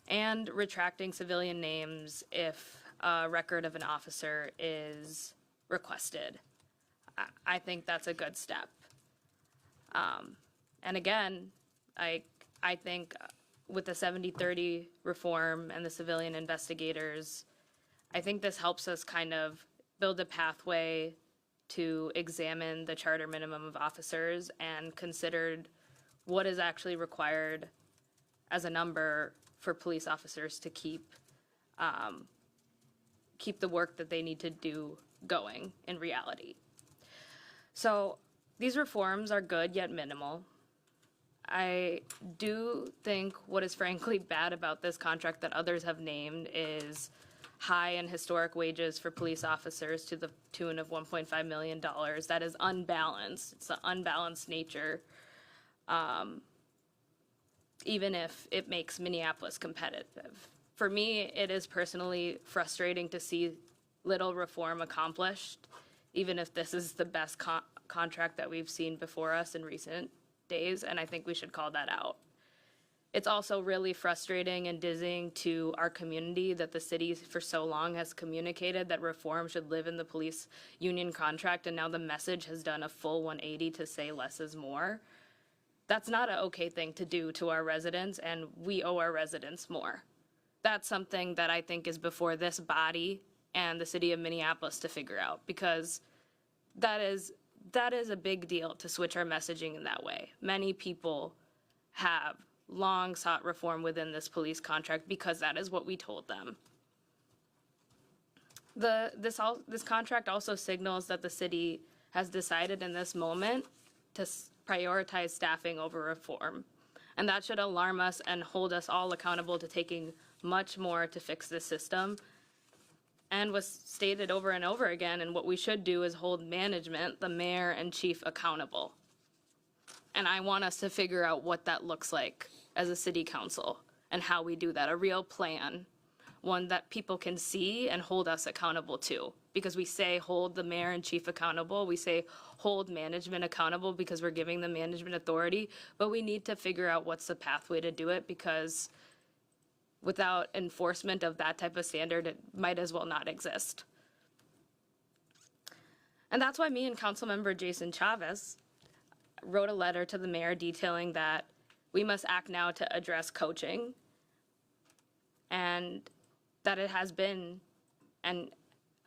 And retracting civilian names if a record of an officer is requested. I think that's a good step. And again, I think with the 70-30 reform and the civilian investigators, I think this helps us kind of build a pathway to examine the charter minimum of officers and considered what is actually required as a number for police officers to keep the work that they need to do going in reality. So these reforms are good yet minimal. I do think what is frankly bad about this contract that others have named is high and historic wages for police officers to the tune of $1.5 million. That is unbalanced. It's the unbalanced nature, even if it makes Minneapolis competitive. For me, it is personally frustrating to see little reform accomplished, even if this is the best contract that we've seen before us in recent days, and I think we should call that out. It's also really frustrating and dizzying to our community that the city for so long has communicated that reform should live in the police union contract, and now the message has done a full 180 to say less is more. That's not an okay thing to do to our residents, and we owe our residents more. That's something that I think is before this body and the city of Minneapolis to figure out, because that is a big deal to switch our messaging in that way. Many people have long sought reform within this police contract because that is what we told them. This contract also signals that the city has decided in this moment to prioritize staffing over reform. And that should alarm us and hold us all accountable to taking much more to fix this system. And was stated over and over again, and what we should do is hold management, the mayor and chief, accountable. And I want us to figure out what that looks like as a city council and how we do that, a real plan, one that people can see and hold us accountable to. Because we say hold the mayor and chief accountable, we say hold management accountable because we're giving them management authority, but we need to figure out what's the pathway to do it, because without enforcement of that type of standard, it might as well not exist. And that's why me and Councilmember Jason Chavez wrote a letter to the mayor detailing that we must act now to address coaching, and that it has been, and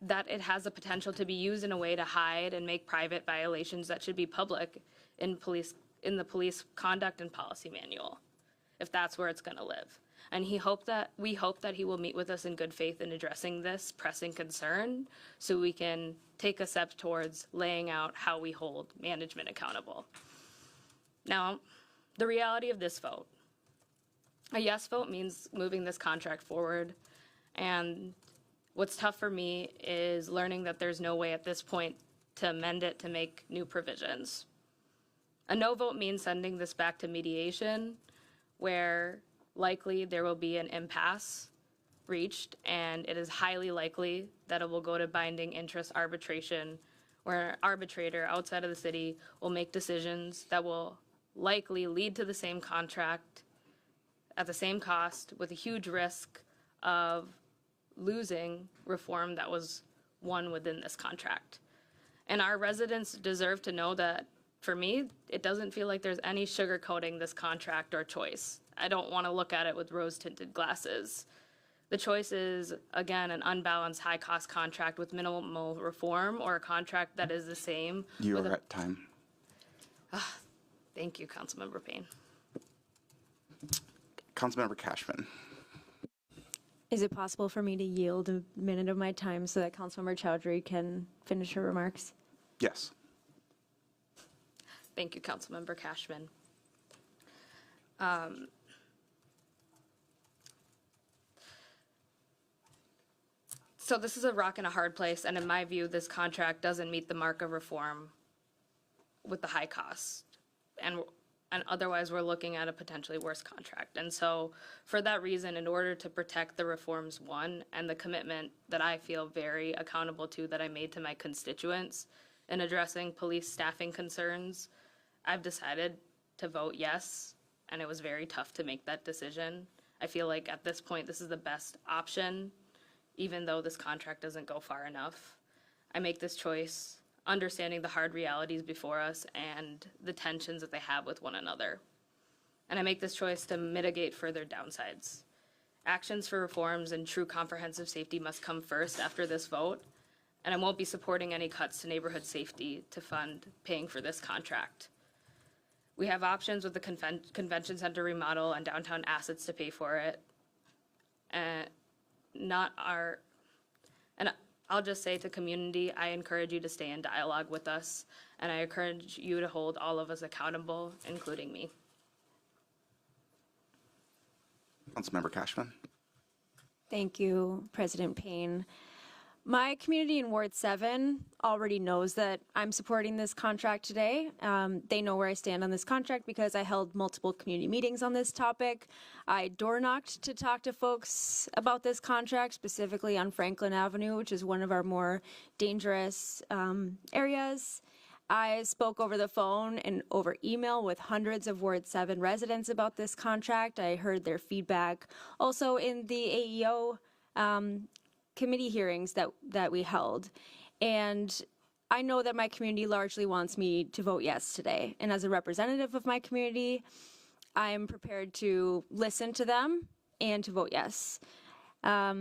that it has the potential to be used in a way to hide and make private violations that should be public in the police conduct and policy manual, if that's where it's going to live. And we hope that he will meet with us in good faith in addressing this pressing concern so we can take a step towards laying out how we hold management accountable. Now, the reality of this vote. A yes vote means moving this contract forward. And what's tough for me is learning that there's no way at this point to amend it to make new provisions. A no vote means sending this back to mediation, where likely there will be an impasse reached, and it is highly likely that it will go to binding interest arbitration, where an arbitrator outside of the city will make decisions that will likely lead to the same contract at the same cost, with a huge risk of losing reform that was won within this contract. And our residents deserve to know that, for me, it doesn't feel like there's any sugarcoating this contract or choice. I don't want to look at it with rose-tinted glasses. The choice is, again, an unbalanced high-cost contract with minimal reform, or a contract that is the same. You are at time. Thank you, Councilmember Payne. Councilmember Cashman. Is it possible for me to yield a minute of my time so that Councilmember Chowdhury can finish her remarks? Yes. Thank you, Councilmember Cashman. So this is a rock and a hard place, and in my view, this contract doesn't meet the mark of reform with the high cost. And otherwise, we're looking at a potentially worse contract. And so for that reason, in order to protect the reforms won and the commitment that I feel very accountable to that I made to my constituents in addressing police staffing concerns, I've decided to vote yes, and it was very tough to make that decision. I feel like at this point, this is the best option, even though this contract doesn't go far enough. I make this choice understanding the hard realities before us and the tensions that they have with one another. And I make this choice to mitigate further downsides. Actions for reforms and true comprehensive safety must come first after this vote, and I won't be supporting any cuts to neighborhood safety to fund paying for this contract. We have options with the convention center remodel and downtown assets to pay for it. And I'll just say to community, I encourage you to stay in dialogue with us, and I encourage you to hold all of us accountable, including me. Councilmember Cashman. Thank you, President Payne. My community in Ward 7 already knows that I'm supporting this contract today. They know where I stand on this contract because I held multiple community meetings on this topic. I door knocked to talk to folks about this contract, specifically on Franklin Avenue, which is one of our more dangerous areas. I spoke over the phone and over email with hundreds of Ward 7 residents about this contract. I heard their feedback also in the AEO committee hearings that we held. And I know that my community largely wants me to vote yes today. And as a representative of my community, I am prepared to listen to them and to vote yes. I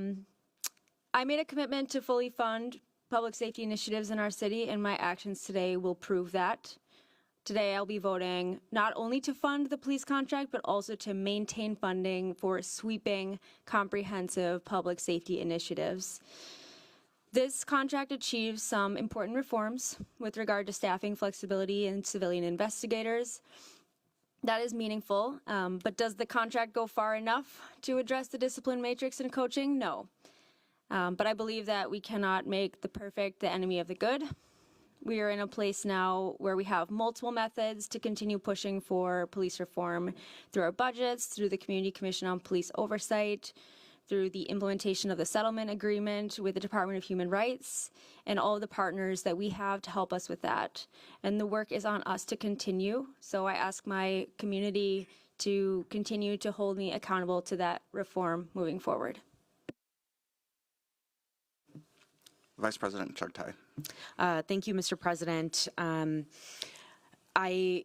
made a commitment to fully fund public safety initiatives in our city, and my actions today will prove that. Today, I'll be voting not only to fund the police contract, but also to maintain funding for sweeping, comprehensive public safety initiatives. This contract achieves some important reforms with regard to staffing flexibility and civilian investigators. That is meaningful, but does the contract go far enough to address the discipline matrix and coaching? No. But I believe that we cannot make the perfect the enemy of the good. We are in a place now where we have multiple methods to continue pushing for police reform through our budgets, through the Community Commission on Police Oversight, through the implementation of the settlement agreement with the Department of Human Rights, and all of the partners that we have to help us with that. And the work is on us to continue. So I ask my community to continue to hold me accountable to that reform moving forward. Vice President Chugtai. Thank you, Mr. President. I,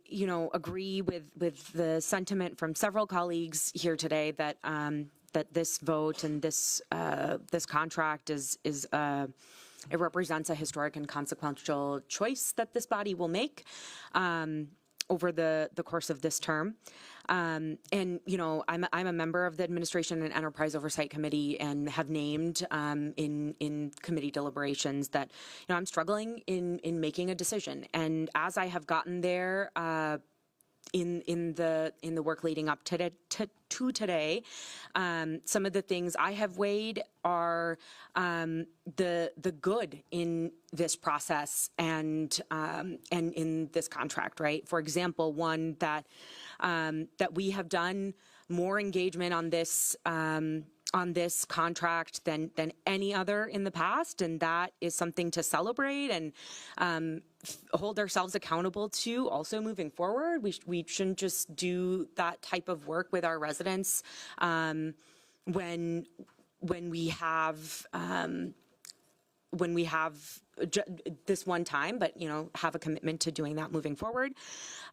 agree with the sentiment from several colleagues here today that that this vote and this contract it represents a historic and consequential choice that this body will make over the course of this term. I'm a member of the Administration and Enterprise Oversight Committee and have named in committee deliberations that I'm struggling in making a decision. And as I have gotten there in the work leading up to today, some of the things I have weighed are the good in this process and in this contract, right? For example, one that we have done more engagement on this contract than any other in the past, and that is something to celebrate and hold ourselves accountable to. Also, moving forward, we shouldn't just do that type of work with our residents when when we have this one time, but have a commitment to doing that moving forward.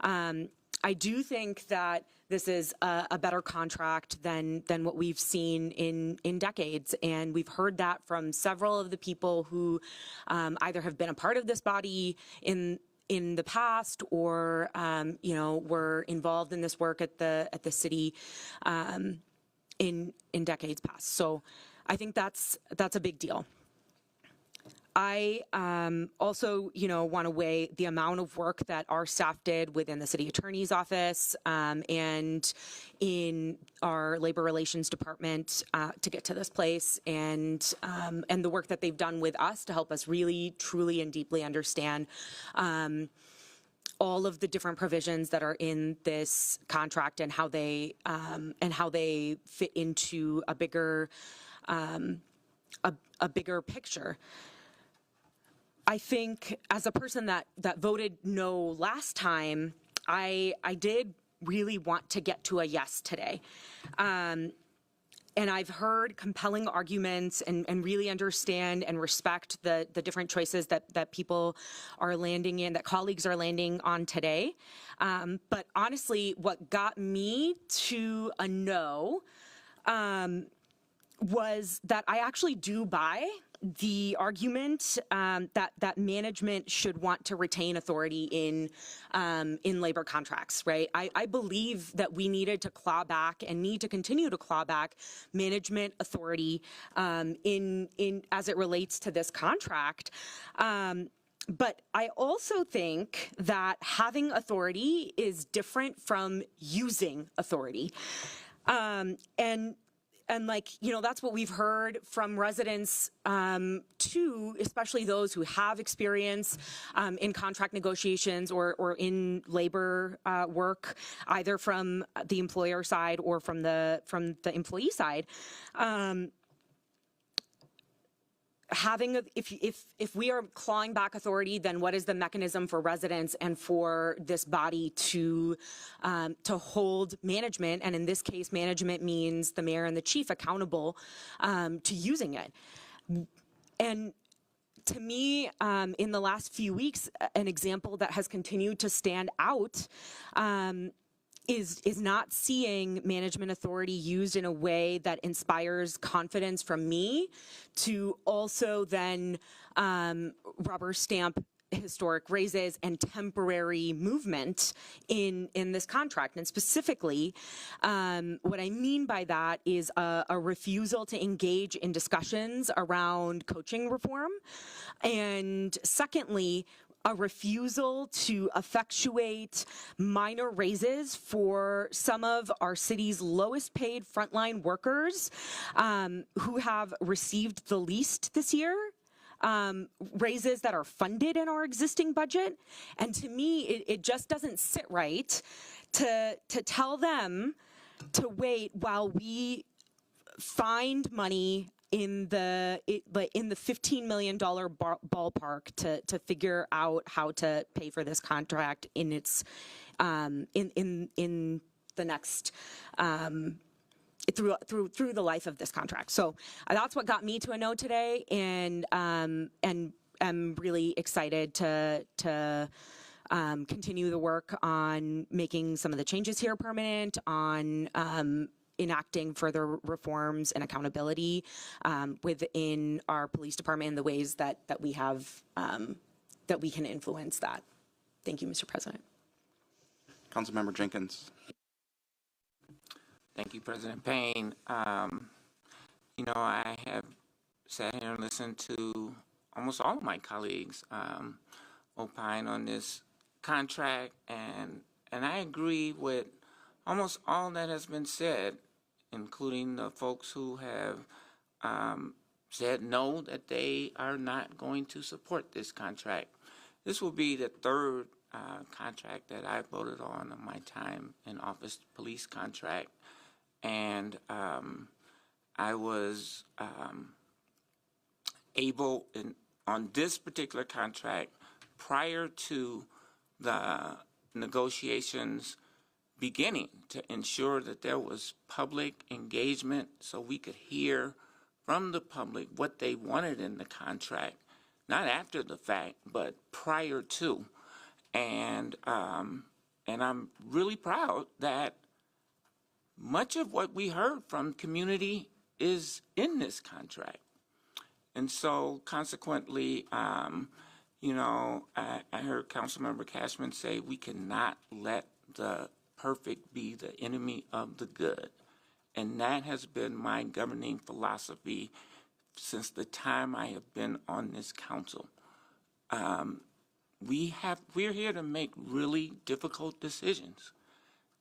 I do think that this is a better contract than what we've seen in decades, and we've heard that from several of the people who either have been a part of this body in the past or were involved in this work at the city in decades past. So I think that's a big deal. I also, want to weigh the amount of work that our staff did within the city attorney's office and in our labor relations department to get to this place, and the work that they've done with us to help us really, truly, and deeply understand all of the different provisions that are in this contract and how they fit into a bigger picture. I think as a person that voted no last time, I did really want to get to a yes today. And I've heard compelling arguments and really understand and respect the different choices that people are landing in, that colleagues are landing on today. But honestly, what got me to a no was that I actually do buy the argument that management should want to retain authority in labor contracts, right? I believe that we needed to claw back and need to continue to claw back management authority in as it relates to this contract. But I also think that having authority is different from using authority. And that's what we've heard from residents too, especially those who have experience in contract negotiations or in labor work, either from the employer side or from the employee side. If we are clawing back authority, then what is the mechanism for residents and for this body to hold management, and in this case, management means the mayor and the chief, accountable to using it? And to me, in the last few weeks, an example that has continued to stand out is not seeing management authority used in a way that inspires confidence from me to also then rubber stamp historic raises and temporary movement in this contract. And specifically, what I mean by that is a refusal to engage in discussions around coaching reform. And secondly, a refusal to effectuate minor raises for some of our city's lowest paid frontline workers who have received the least this year, raises that are funded in our existing budget. And to me, it just doesn't sit right to tell them to wait while we find money in the $15 million ballpark to figure out how to pay for this contract in its in the next through the life of this contract. So that's what got me to a no today, and I'm really excited to continue the work on making some of the changes here permanent, on enacting further reforms and accountability within our police department in the ways that we have, that we can influence that. Thank you, Mr. President. Councilmember Jenkins. Thank you, President Payne. I have sat here and listened to almost all of my colleagues opine on this contract, and I agree with almost all that has been said, including the folks who have said no, that they are not going to support this contract. This will be the third contract that I voted on in my time in office, police contract, and I was able on this particular contract prior to the negotiations beginning to ensure that there was public engagement so we could hear from the public what they wanted in the contract, not after the fact, but prior to. And I'm really proud that much of what we heard from community is in this contract. And so consequently, you know, I heard Councilmember Cashman say we cannot let the perfect be the enemy of the good. And that has been my governing philosophy since the time I have been on this council. We're here to make really difficult decisions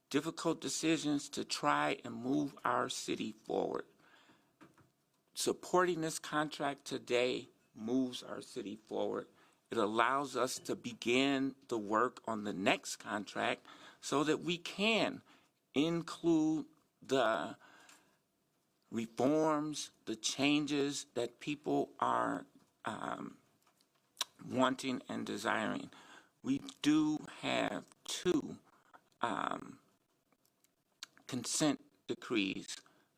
to try and move our city forward. Supporting this contract today moves our city forward. It allows us to begin the work on the next contract so that we can include the reforms, the changes that people are wanting and desiring. We do have 2 consent decrees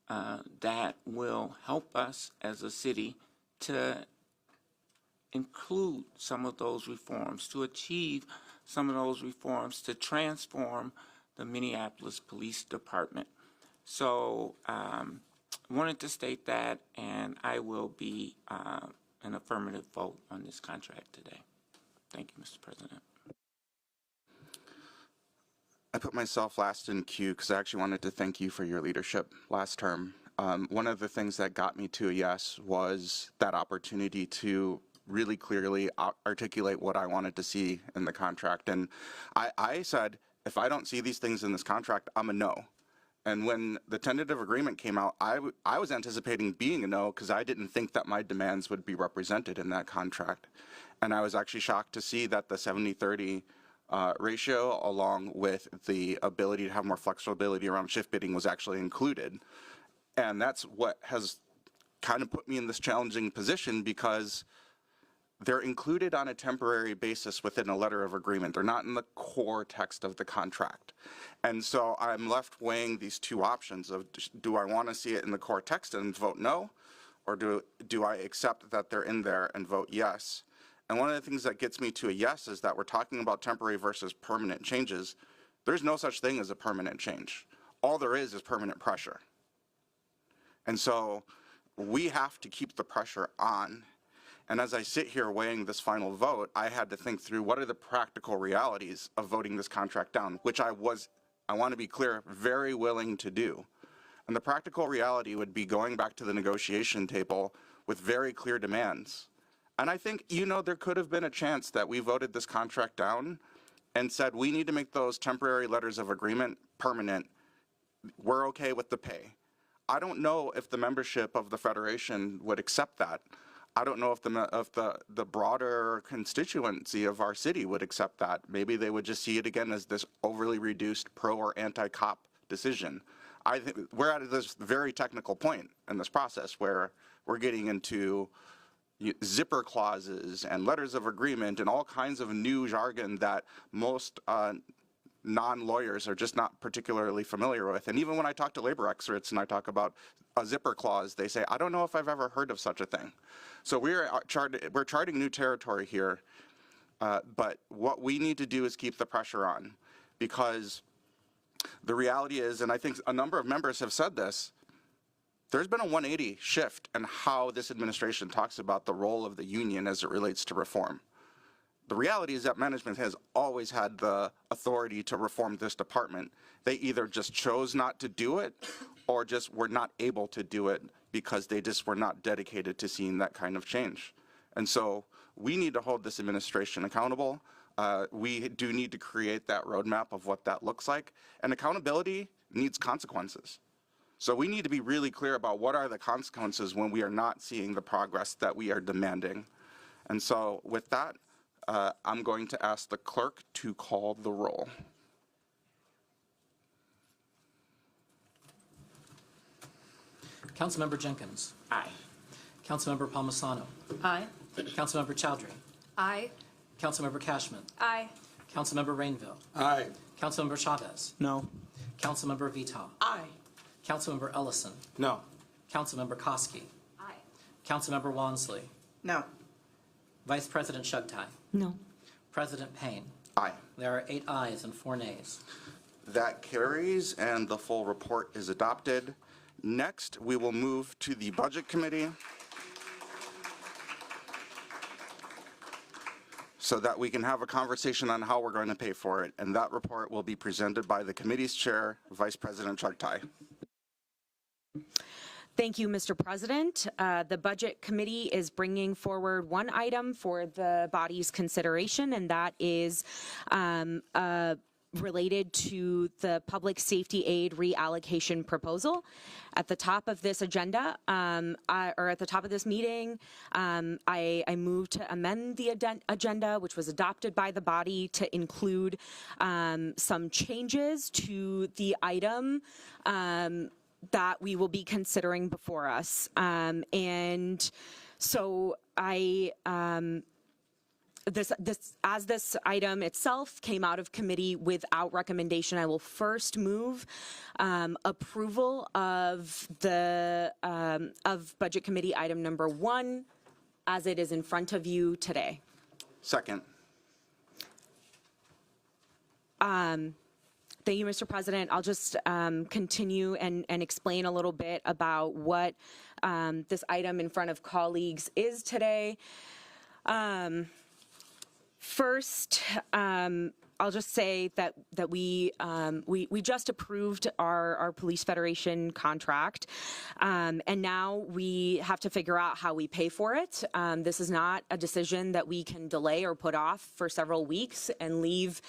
that will help us as a city to include some of those reforms, to achieve some of those reforms, to transform the Minneapolis Police Department. So I wanted to state that, and I will be an affirmative vote on this contract today. Thank you, Mr. President. I put myself last in queue because I actually wanted to thank you for your leadership last term. One of the things that got me to a yes was that opportunity to really clearly articulate what I wanted to see in the contract. And I said, if I don't see these things in this contract, I'm a no. And when the tentative agreement came out, I was anticipating being a no because I didn't think that my demands would be represented in that contract. And I was actually shocked to see that the 70-30 ratio, along with the ability to have more flexibility around shift bidding, was actually included. And that's what has kind of put me in this challenging position, because they're included on a temporary basis within a letter of agreement. They're not in the core text of the contract. And so I'm left weighing these 2 options of, do I want to see it in the core text and vote no, or do I accept that they're in there and vote yes? And one of the things that gets me to a yes is that we're talking about temporary versus permanent changes. There's no such thing as a permanent change. All there is permanent pressure. And so we have to keep the pressure on. And as I sit here weighing this final vote, I had to think through what are the practical realities of voting this contract down, which I want to be clear, very willing to do. And the practical reality would be going back to the negotiation table with very clear demands. And I think, you know, there could have been a chance that we voted this contract down and said, we need to make those temporary letters of agreement permanent. We're okay with the pay. I don't know if the membership of the Federation would accept that. I don't know if the broader constituency of our city would accept that. Maybe they would just see it again as this overly reduced pro or anti-cop decision. I think we're at this very technical point in this process where we're getting into zipper clauses and letters of agreement and all kinds of new jargon that most non-lawyers are just not particularly familiar with. And even when I talk to labor experts and I talk about a zipper clause, they say, I don't know if I've ever heard of such a thing. So we're charting new territory here, but what we need to do is keep the pressure on, because the reality is, and I think a number of members have said this, there's been a 180 shift in how this administration talks about the role of the union as it relates to reform. The reality is that management has always had the authority to reform this department. They either just chose not to do it or just were not able to do it because they just were not dedicated to seeing that kind of change. And so we need to hold this administration accountable. We do need to create that roadmap of what that looks like. And accountability needs consequences. So we need to be really clear about what are the consequences when we are not seeing the progress that we are demanding. And so with that, I'm going to ask the clerk to call the roll. Councilmember Jenkins. Aye. Councilmember Palmisano. Aye. Councilmember Chowdhury. Aye. Councilmember Cashman. Aye. Councilmember Rainville. Aye. Councilmember Chavez. No. Councilmember Vital. Aye. Councilmember Ellison. No. Councilmember Koski. Aye. Councilmember Wansley. No. Vice President Shugtai. No. President Payne. Aye. There are 8 ayes and 4 nays. That carries, and the full report is adopted. Next, we will move to the Budget Committee so that we can have a conversation on how we're going to pay for it. And that report will be presented by the committee's chair, Vice President Chugtai. Thank you, Mr. President. The Budget Committee is bringing forward one item for the body's consideration, and that is related to the public safety aid reallocation proposal. At the top of this agenda, or at the top of this meeting, I moved to amend the agenda, which was adopted by the body, to include some changes to the item that we will be considering before us. And so as this item itself came out of committee without recommendation, I will first move approval of the of Budget Committee item number 1 as it is in front of you today. Second. Thank you, Mr. President. I'll just continue and explain a little bit about what this item in front of colleagues is today. First, I'll just say that we just approved our Police Federation contract, and now we have to figure out how we pay for it. This is not a decision that we can delay or put off for several weeks and leave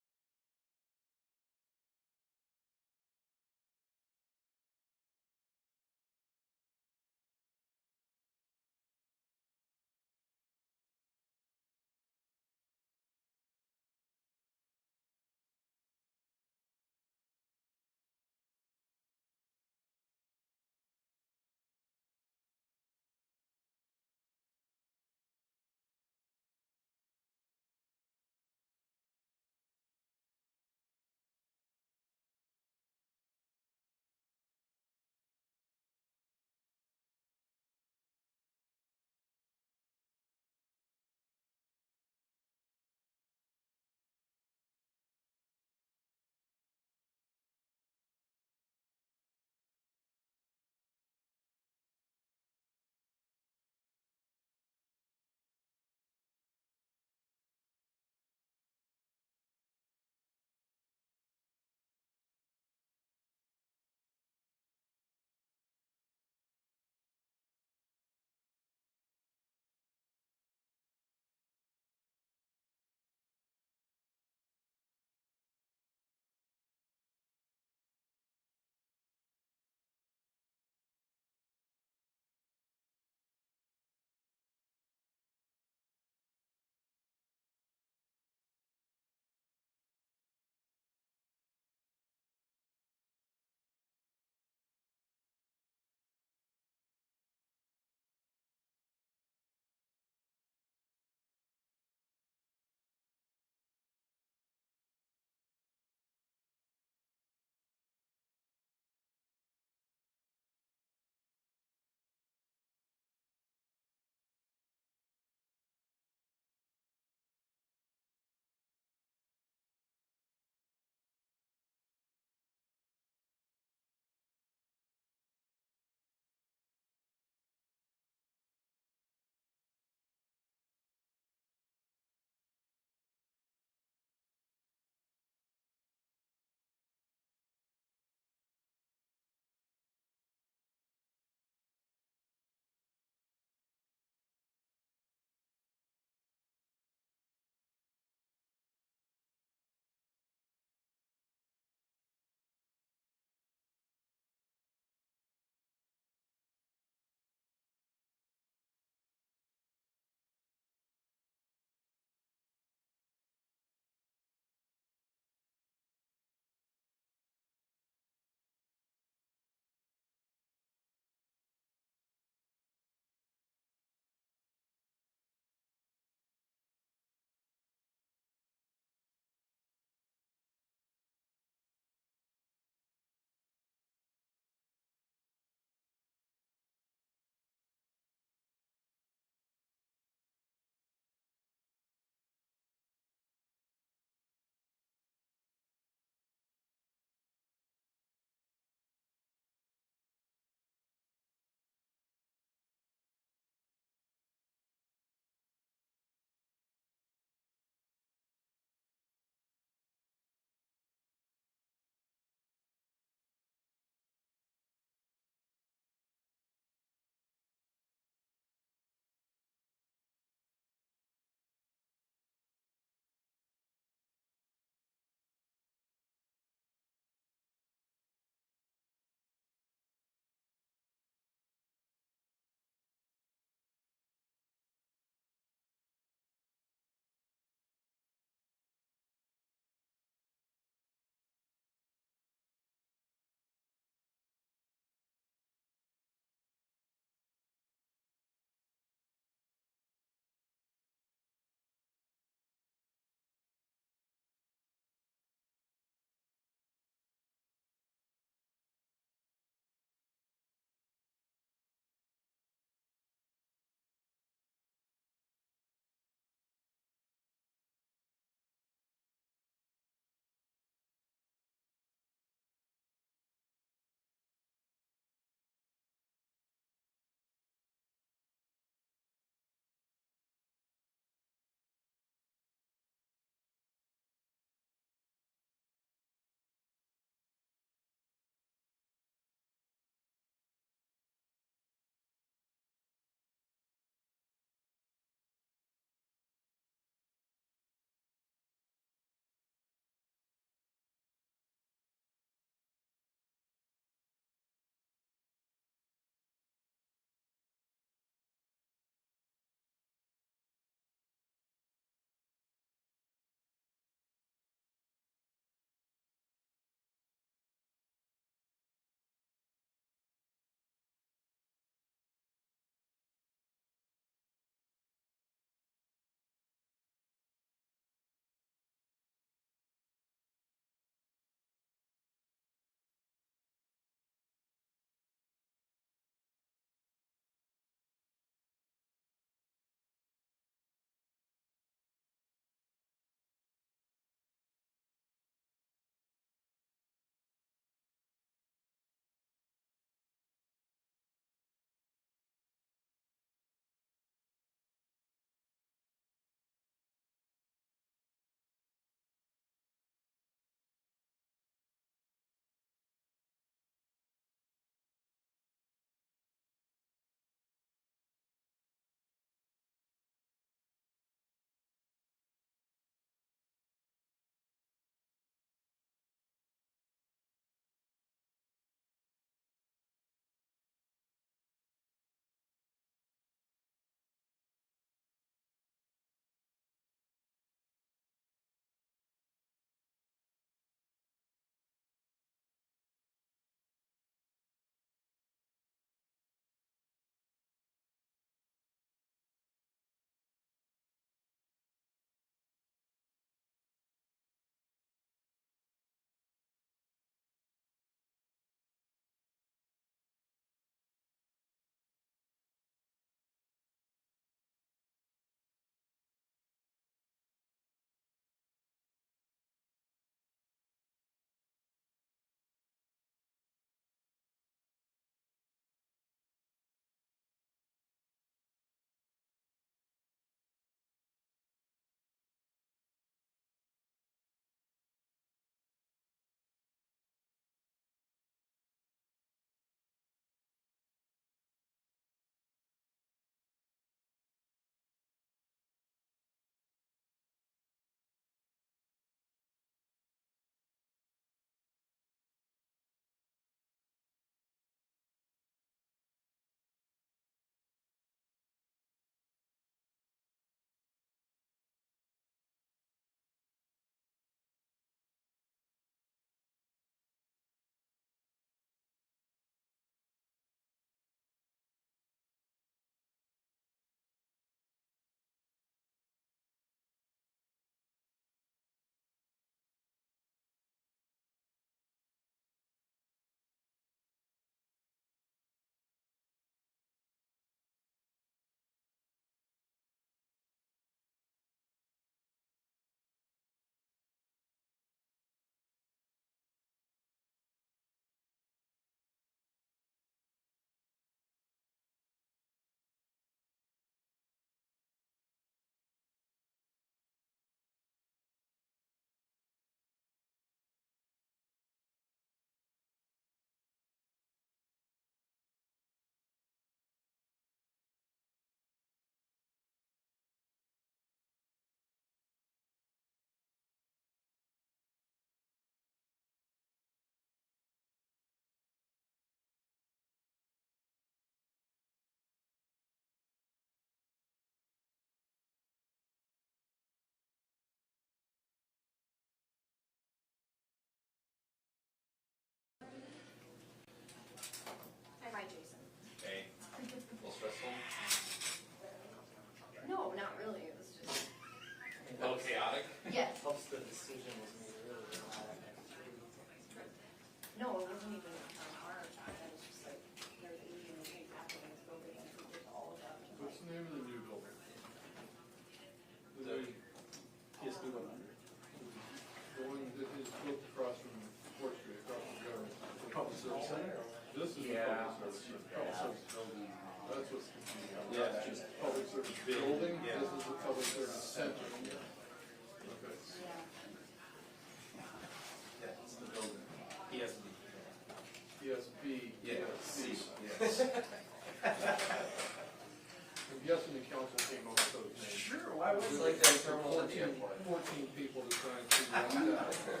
Sure, why would you like that terminal at the airport? 14 people to try and figure out that.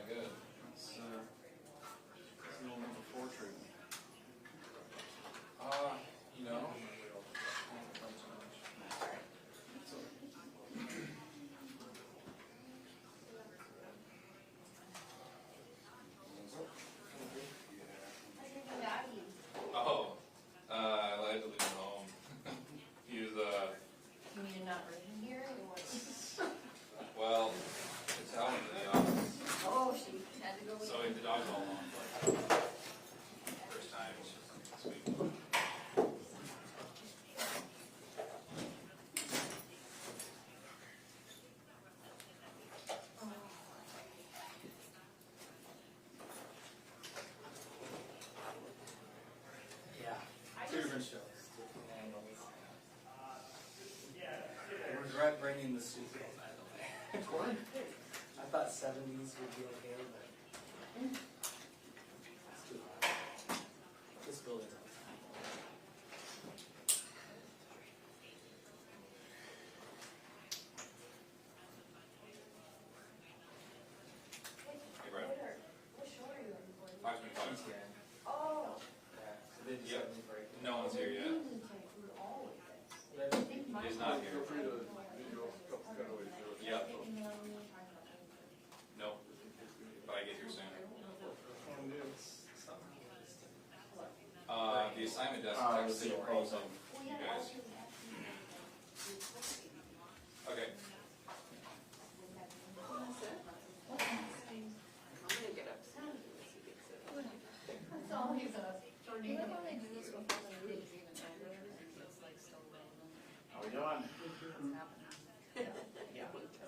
Good. It's no number 4 treatment. You know. Oh, I had to leave him home. He was, You mean you're not working here, or what? well, it's Helen in the office. Oh, she had to go with So the dog's all alone. First time this week. Yeah. Two different shows. I regret bringing the soup, by the way. I thought 70s would be okay, but it's too hot. This building's outside. Hey, Brad. what show are you on for? 525. Oh. Yeah, so they just Yep. had me break. No one's here yet. He's not here. Yep. No. But I get here soon. The assignment desk texted you guys. Okay. That's all he's asking. You know how they do this before the meeting is even over? It's like still random. How we doing? What's happening? Yeah.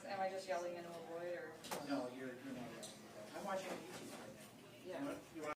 Am I just yelling into a void, or? No, you're not. I'm watching YouTube right now. Yeah. You want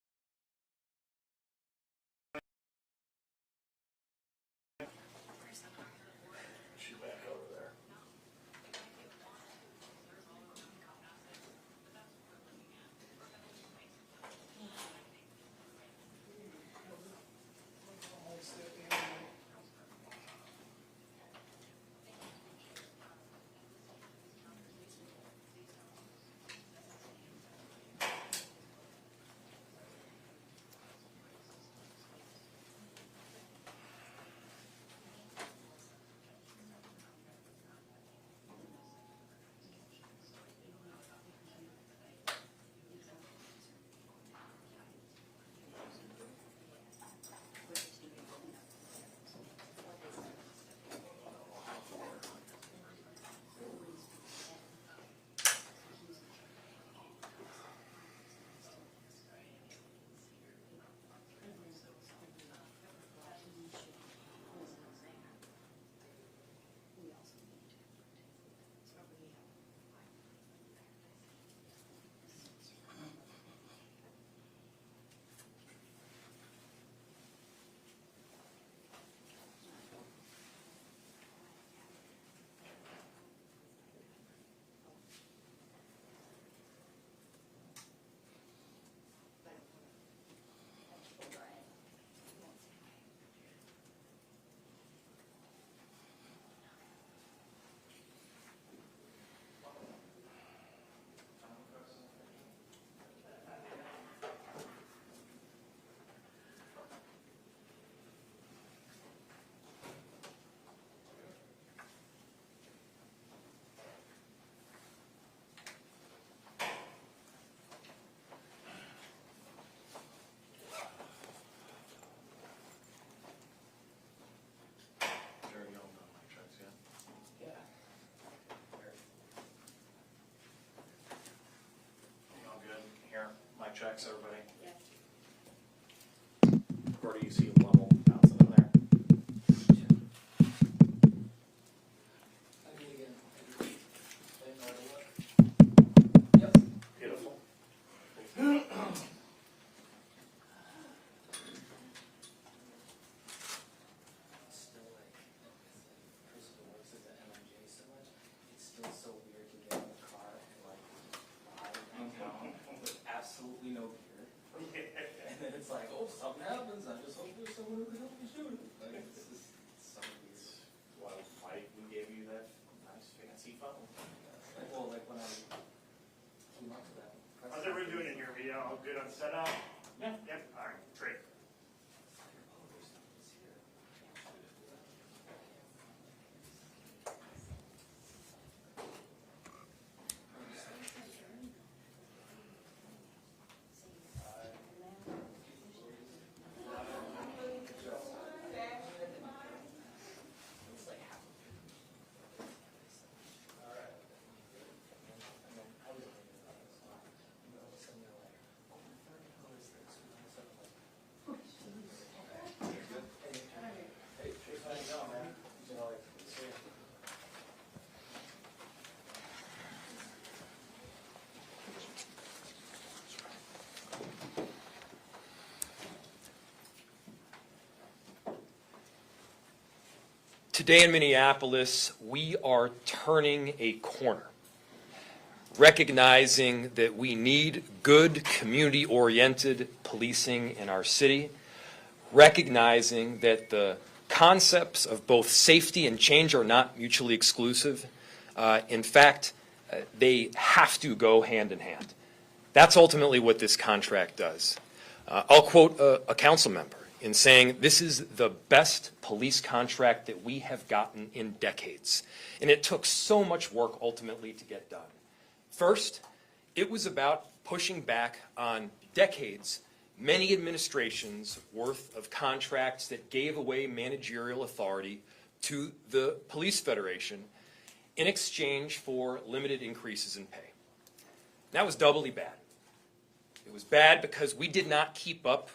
something happens, I just hope there's someone who can help me shoot it. Like, it's just some of these, Why we gave you that nice fancy phone. well, like when I came up to that. How's everyone doing in here? We all good on setup? Yeah. Yep, all right, great. Today in Minneapolis, we are turning a corner, recognizing that we need good, community-oriented policing in our city, recognizing that the concepts of both safety and change are not mutually exclusive. In fact, they have to go hand in hand. That's ultimately what this contract does. I'll quote a council member in saying, this is the best police contract that we have gotten in decades. And it took so much work ultimately to get done. First, it was about pushing back on decades, many administrations worth of contracts that gave away managerial authority to the Police Federation in exchange for limited increases in pay. That was doubly bad. It was bad because we did not keep up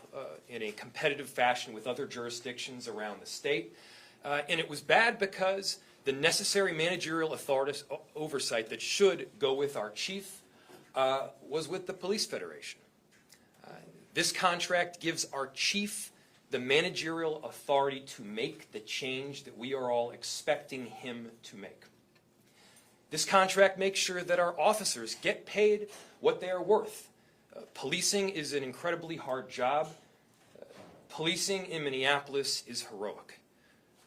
in a competitive fashion with other jurisdictions around the state. And it was bad because the necessary managerial authority oversight that should go with our chief was with the Police Federation. This contract gives our chief the managerial authority to make the change that we are all expecting him to make. This contract makes sure that our officers get paid what they are worth. Policing is an incredibly hard job. Policing in Minneapolis is heroic.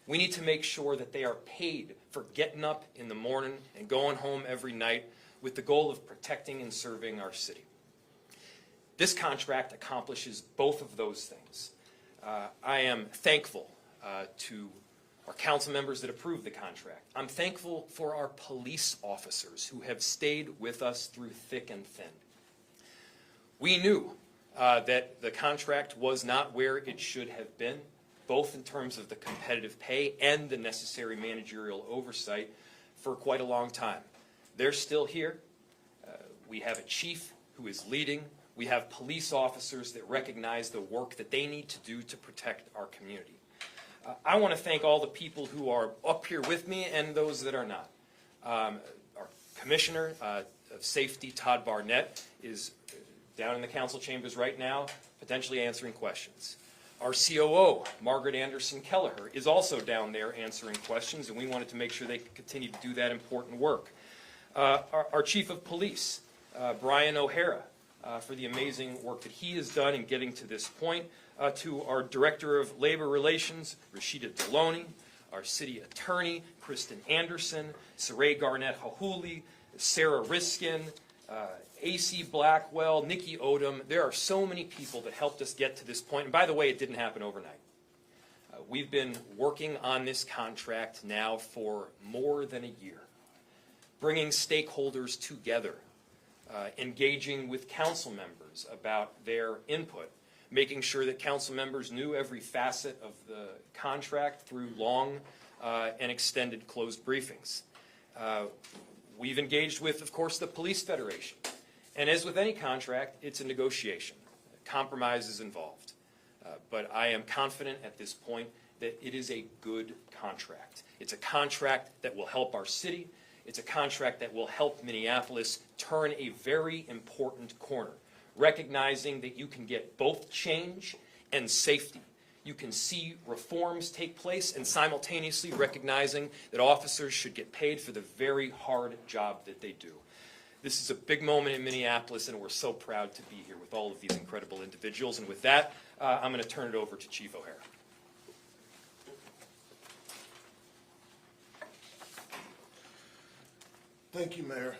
We need to make sure that they are paid for getting up in the morning and going home every night with the goal of protecting and serving our city. This contract accomplishes both of those things. I am thankful to our council members that approved the contract. I'm thankful for our police officers who have stayed with us through thick and thin. We knew that the contract was not where it should have been, both in terms of the competitive pay and the necessary managerial oversight for quite a long time. They're still here. We have a chief who is leading. We have police officers that recognize the work that they need to do to protect our community. I want to thank all the people who are up here with me and those that are not. Our Commissioner of Safety, Todd Barnett, is down in the council chambers right now, potentially answering questions. Our COO, Margaret Anderson Kelleher, is also down there answering questions, and we wanted to make sure they could continue to do that important work. Our Chief of Police, Brian O'Hara, for the amazing work that he has done in getting to this point. To our Director of Labor Relations, Rashida Deloney, our City Attorney, Kristen Anderson, Saray Garnett-Hahuli, Sarah Riskin, A.C. Blackwell, Nikki Odom. There are so many people that helped us get to this point. And by the way, it didn't happen overnight. We've been working on this contract now for more than a year, bringing stakeholders together, engaging with council members about their input, making sure that council members knew every facet of the contract through long and extended closed briefings. We've engaged with, of course, the Police Federation. And as with any contract, it's a negotiation. Compromise is involved. But I am confident at this point that it is a good contract. It's a contract that will help our city. It's a contract that will help Minneapolis turn a very important corner, recognizing that you can get both change and safety. You can see reforms take place and simultaneously recognizing that officers should get paid for the very hard job that they do. This is a big moment in Minneapolis, and we're so proud to be here with all of these incredible individuals. And with that, I'm going to turn it over to Chief O'Hara. Thank you, Mayor.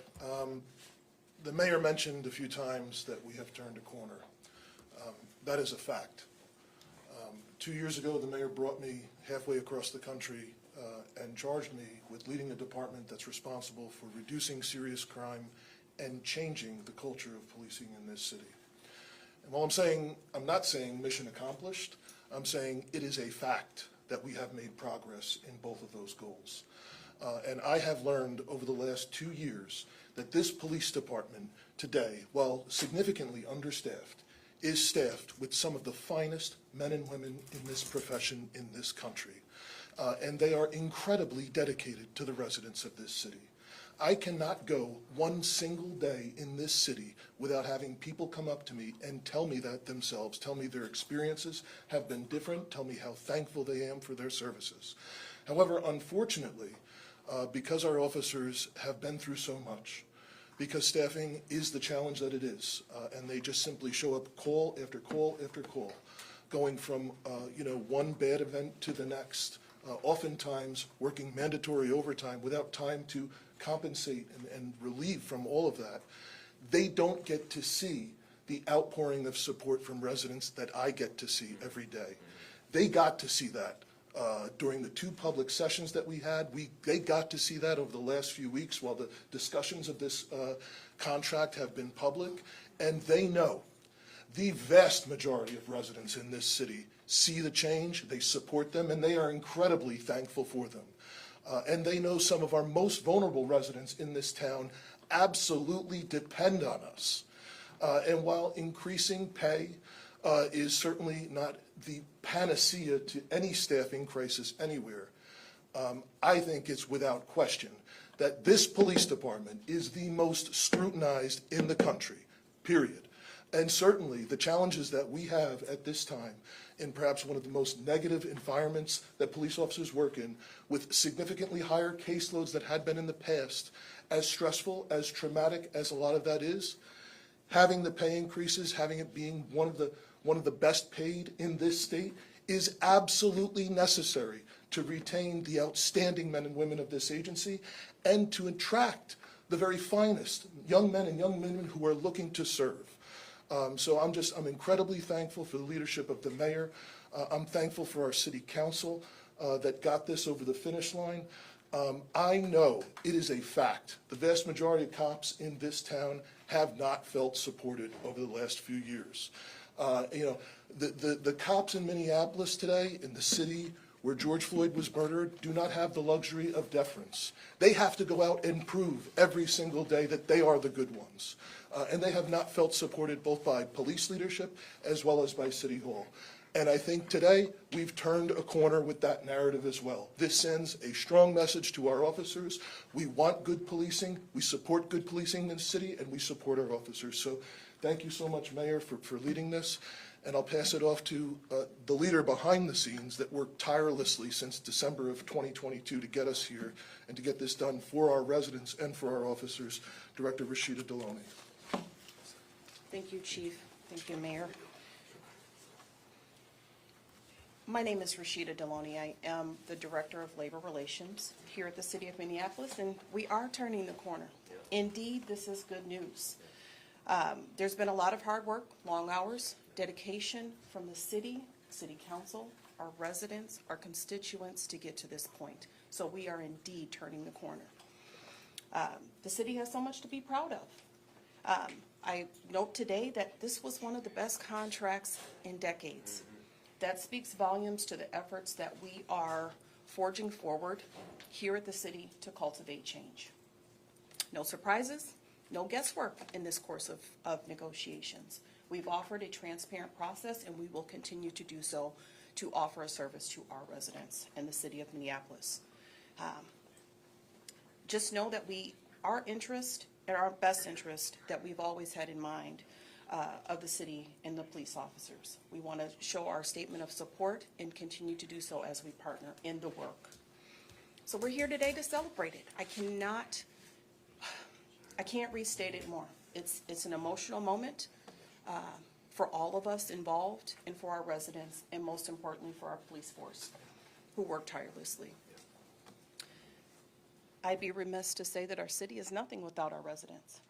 The mayor mentioned a few times that we have turned a corner. That is a fact. 2 years ago, the mayor brought me halfway across the country and charged me with leading a department that's responsible for reducing serious crime and changing the culture of policing in this city. And while I'm not saying mission accomplished, I'm saying it is a fact that we have made progress in both of those goals. And I have learned over the last 2 years that this police department today, while significantly understaffed, is staffed with some of the finest men and women in this profession in this country. And they are incredibly dedicated to the residents of this city. I cannot go one single day in this city without having people come up to me and tell me that themselves, tell me their experiences have been different, tell me how thankful they am for their services. However, unfortunately, because our officers have been through so much, because staffing is the challenge that it is, and they just simply show up call after call after call, going from one bad event to the next, oftentimes working mandatory overtime without time to compensate and relieve from all of that. They don't get to see the outpouring of support from residents that I get to see every day. They got to see that during the 2 public sessions that we had. They got to see that over the last few weeks while the discussions of this contract have been public, and they know the vast majority of residents in this city see the change, they support them, and they are incredibly thankful for them. And they know some of our most vulnerable residents in this town absolutely depend on us. And while increasing pay is certainly not the panacea to any staffing crisis anywhere, I think it's without question that this police department is the most scrutinized in the country, period. And certainly the challenges that we have at this time in perhaps one of the most negative environments that police officers work in, with significantly higher caseloads that had been in the past, as stressful, as traumatic as a lot of that is, having the pay increases, having it being one of the best paid in this state is absolutely necessary to retain the outstanding men and women of this agency and to attract the very finest young men and young women who are looking to serve. So I'm incredibly thankful for the leadership of the mayor. I'm thankful for our city council that got this over the finish line. I know it is a fact. The vast majority of cops in this town have not felt supported over the last few years. The cops in Minneapolis today, in the city where George Floyd was murdered, do not have the luxury of deference. They have to go out and prove every single day that they are the good ones. And they have not felt supported both by police leadership as well as by City Hall. And I think today we've turned a corner with that narrative as well. This sends a strong message to our officers. We want good policing, we support good policing in the city, and we support our officers. So thank you so much, Mayor, for leading this. And I'll pass it off to the leader behind the scenes that worked tirelessly since December of 2022 to get us here and to get this done for our residents and for our officers, Director Rashida Deloney. Thank you, Chief. Thank you, Mayor. My name is Rashida Deloney. I am the Director of Labor Relations here at the City of Minneapolis, and we are turning the corner. Indeed, this is good news. There's been a lot of hard work, long hours, dedication from the city council, our residents, our constituents to get to this point. So we are indeed turning the corner. The city has so much to be proud of. I note today that this was one of the best contracts in decades. That speaks volumes to the efforts that we are forging forward here at the city to cultivate change. No surprises, no guesswork in this course of negotiations. We've offered a transparent process, and we will continue to do so to offer a service to our residents and the city of Minneapolis. Just know that our interest and our best interest that we've always had in mind of the city and the police officers. We want to show our statement of support and continue to do so as we partner in the work. So we're here today to celebrate it. I can't restate it more. It's an emotional moment for all of us involved and for our residents, and most importantly for our police force who work tirelessly. I'd be remiss to say that our city is nothing without our residents,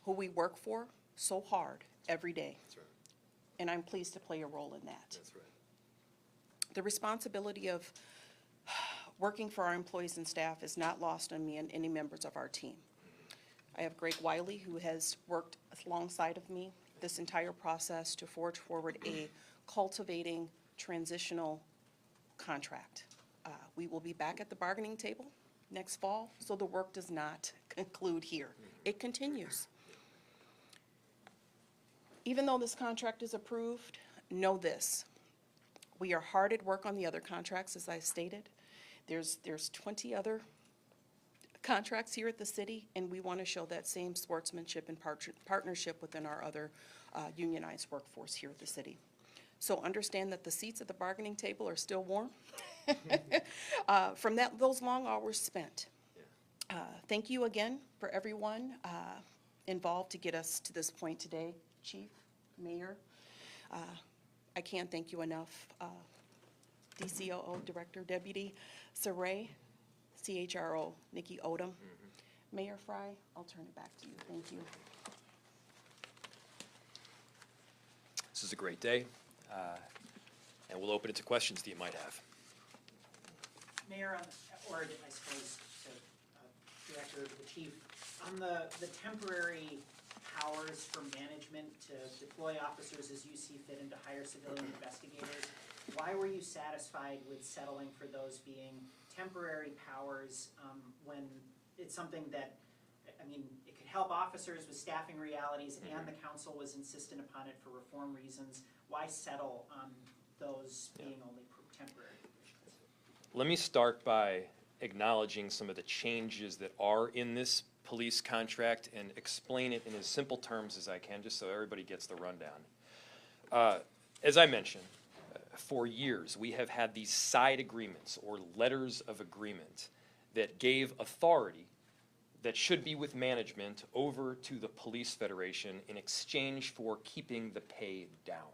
who we work for so hard every day. That's right. And I'm pleased to play a role in that. That's right. The responsibility of working for our employees and staff is not lost on me and any members of our team. I have Greg Wiley, who has worked alongside of me this entire process to forge forward a cultivating transitional contract. We will be back at the bargaining table next fall, so the work does not conclude here. It continues. Even though this contract is approved, know this. We are hard at work on the other contracts, as I stated. There's 20 other contracts here at the city, and we want to show that same sportsmanship and partnership within our other unionized workforce here at the city. So understand that the seats at the bargaining table are still warm from those long hours spent. Thank you again for everyone involved to get us to this point today, Chief, Mayor. I can't thank you enough. DCOO, Director, Deputy Saray, CHRO, Nikki Odom. Mayor Fry, I'll turn it back to you. Thank you. This is a great day, and we'll open it to questions that you might have. Mayor, or I suppose Director, the Chief, on the temporary powers for management to deploy officers as you see fit and to hire civilian investigators, why were you satisfied with settling for those being temporary powers when it's something that, I mean, it could help officers with staffing realities and the council was insistent upon it for reform reasons? Why settle on those being only temporary? Let me start by acknowledging some of the changes that are in this police contract and explain it in as simple terms as I can, just so everybody gets the rundown. As I mentioned, for years we have had these side agreements or letters of agreement that gave authority that should be with management over to the Police Federation in exchange for keeping the pay down.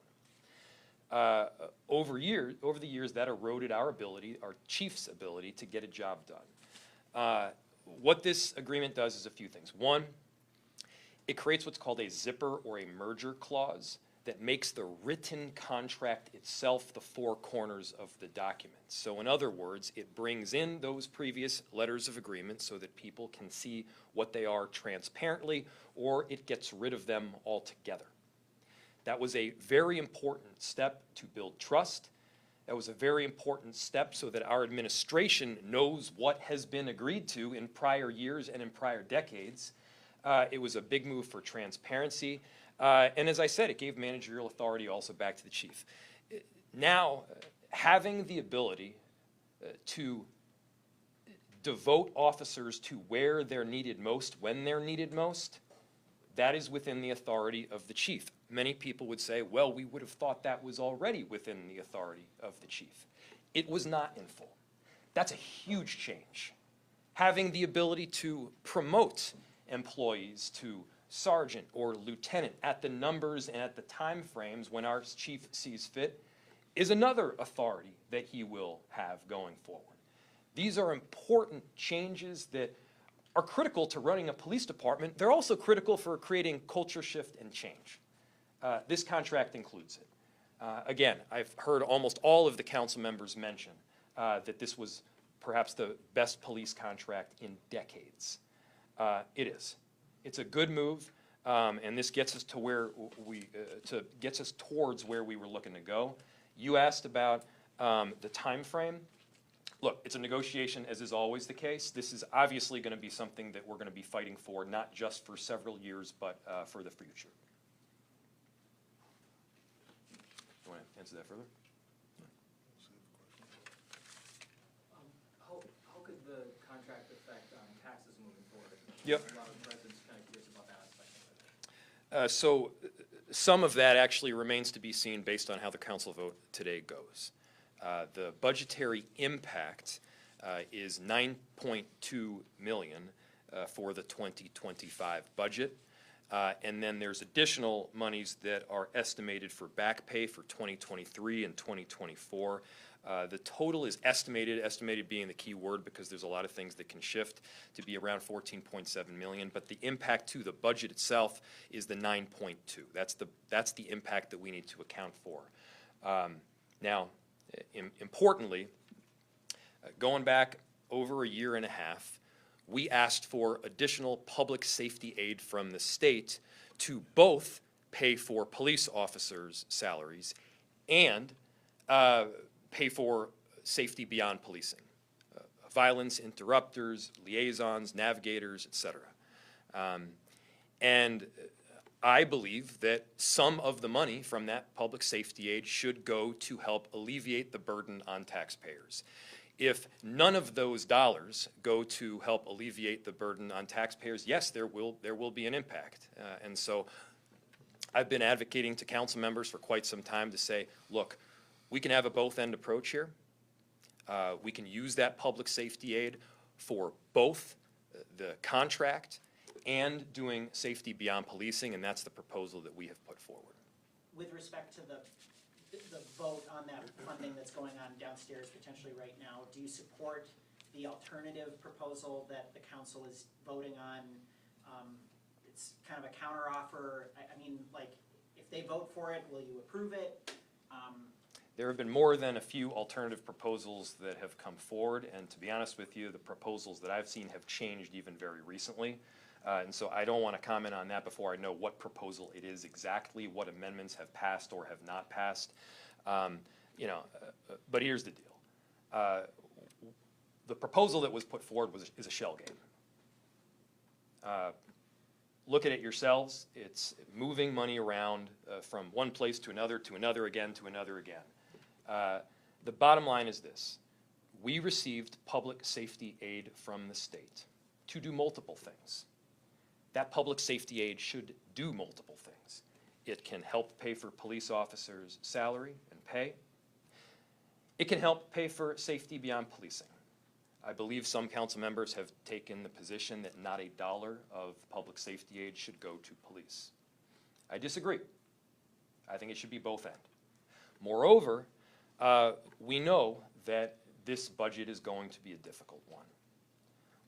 Over the years, that eroded our chief's ability to get a job done. What this agreement does is a few things. One, it creates what's called a zipper or a merger clause that makes the written contract itself the four corners of the document. So in other words, it brings in those previous letters of agreement so that people can see what they are transparently, or it gets rid of them altogether. That was a very important step to build trust. That was a very important step so that our administration knows what has been agreed to in prior years and in prior decades. It was a big move for transparency. And as I said, it gave managerial authority also back to the chief. Now, having the ability to devote officers to where they're needed most, when they're needed most, that is within the authority of the chief. Many people would say, well, we would have thought that was already within the authority of the chief. It was not in full. That's a huge change. Having the ability to promote employees to sergeant or lieutenant at the numbers and at the time frames when our chief sees fit is another authority that he will have going forward. These are important changes that are critical to running a police department. They're also critical for creating culture shift and change. This contract includes it. Again, I've heard almost all of the council members mention that this was perhaps the best police contract in decades. It is. It's a good move, and this gets us to where gets us towards where we were looking to go. You asked about the time frame. Look, it's a negotiation, as is always the case. This is obviously going to be something that we're going to be fighting for, not just for several years, but for the future. You want to answer that further? How could the contract affect taxes moving forward? Yep. A lot of residents kind of curious about that aspect of it. So some of that actually remains to be seen based on how the council vote today goes. The budgetary impact is $9.2 million. for the 2025 budget. And then there's additional monies that are estimated for back pay for 2023 and 2024. The total is estimated being the key word because there's a lot of things that can shift, to be around 14.7 million, but the impact to the budget itself is the 9.2. That's the impact that we need to account for. Now, importantly, going back over a year and a half, we asked for additional public safety aid from the state to both pay for police officers' salaries and pay for safety beyond policing, violence interrupters, liaisons, navigators, etc. And I believe that some of the money from that public safety aid should go to help alleviate the burden on taxpayers. If none of those dollars go to help alleviate the burden on taxpayers, yes, there will be an impact. And so I've been advocating to council members for quite some time to say, look, we can have a both-end approach here. We can use that public safety aid for both the contract and doing safety beyond policing, and that's the proposal that we have put forward. With respect to the vote on that funding that's going on downstairs potentially right now, do you support the alternative proposal that the council is voting on? It's kind of a counteroffer. I mean, like, if they vote for it, will you approve it? There have been more than a few alternative proposals that have come forward, and to be honest with you, the proposals that I've seen have changed even very recently. And so I don't want to comment on that before I know what proposal it is exactly, what amendments have passed or have not passed. But here's the deal. The proposal that was put forward is a shell game. Look at it yourselves. It's moving money around from one place to another again, to another again. The bottom line is this. We received public safety aid from the state to do multiple things. That public safety aid should do multiple things. It can help pay for police officers' salary and pay. It can help pay for safety beyond policing. I believe some council members have taken the position that not a dollar of public safety aid should go to police. I disagree. I think it should be both end. Moreover, we know that this budget is going to be a difficult one.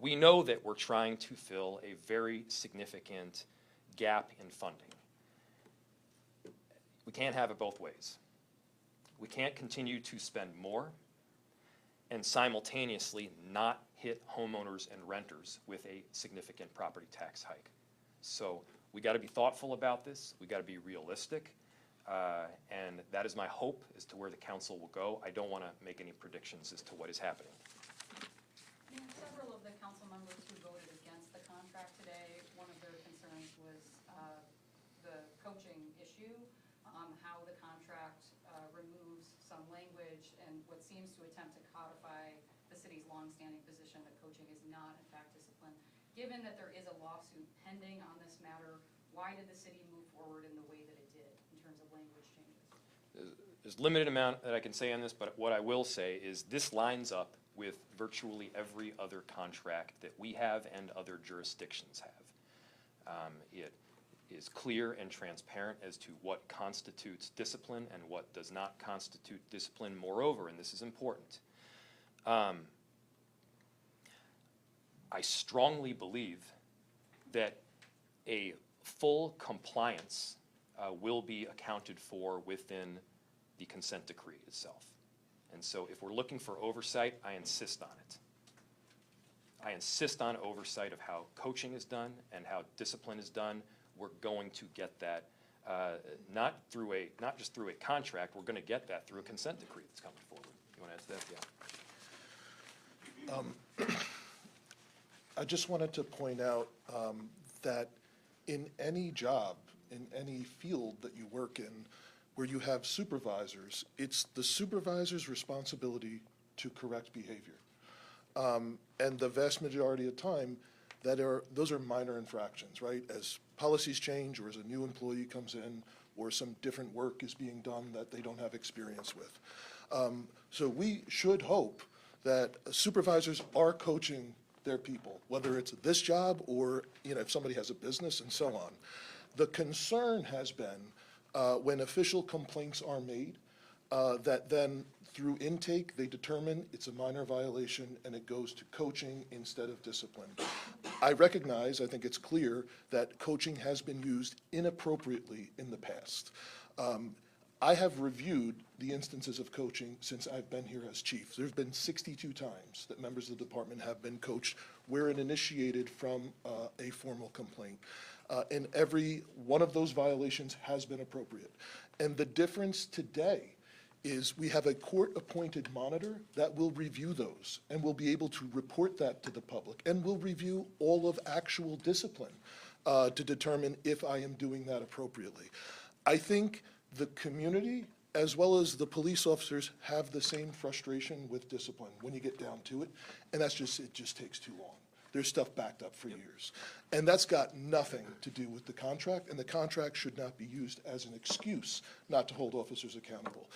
We know that we're trying to fill a very significant gap in funding. We can't have it both ways. We can't continue to spend more and simultaneously not hit homeowners and renters with a significant property tax hike. So we got to be thoughtful about this. We got to be realistic. And that is my hope as to where the council will go. I don't want to make any predictions as to what is happening. Several of the council members who voted against the contract today, one of their concerns was the coaching issue, how the contract removes some language and what seems to attempt to codify the city's longstanding position that coaching is not in fact discipline. Given that there is a lawsuit pending on this matter, why did the city move forward in the way that it did in terms of language changes? There's a limited amount that I can say on this, but what I will say is this lines up with virtually every other contract that we have and other jurisdictions have. It is clear and transparent as to what constitutes discipline and what does not constitute discipline. Moreover, and this is important, I strongly believe that a full compliance will be accounted for within the consent decree itself. And so if we're looking for oversight, I insist on it. I insist on oversight of how coaching is done and how discipline is done. We're going to get that, not just through a contract, we're going to get that through a consent decree that's coming forward. You want to ask that? Yeah. I just wanted to point out that in any job, in any field that you work in, where you have supervisors, it's the supervisor's responsibility to correct behavior. And the vast majority of time, those are minor infractions, right? As policies change or as a new employee comes in or some different work is being done that they don't have experience with. So we should hope that supervisors are coaching their people, whether it's this job or, if somebody has a business and so on. The concern has been when official complaints are made, that then through intake, they determine it's a minor violation and it goes to coaching instead of discipline. I recognize, I think it's clear, that coaching has been used inappropriately in the past. I have reviewed the instances of coaching since I've been here as chief. There's been 62 times that members of the department have been coached where it initiated from a formal complaint. And every one of those violations has been appropriate. And the difference today is we have a court-appointed monitor that will review those and will be able to report that to the public and will review all of actual discipline to determine if I am doing that appropriately. I think the community as well as the police officers have the same frustration with discipline when you get down to it, and it just takes too long. There's stuff backed up for years. And that's got nothing to do with the contract, and the contract should not be used as an excuse not to hold officers accountable.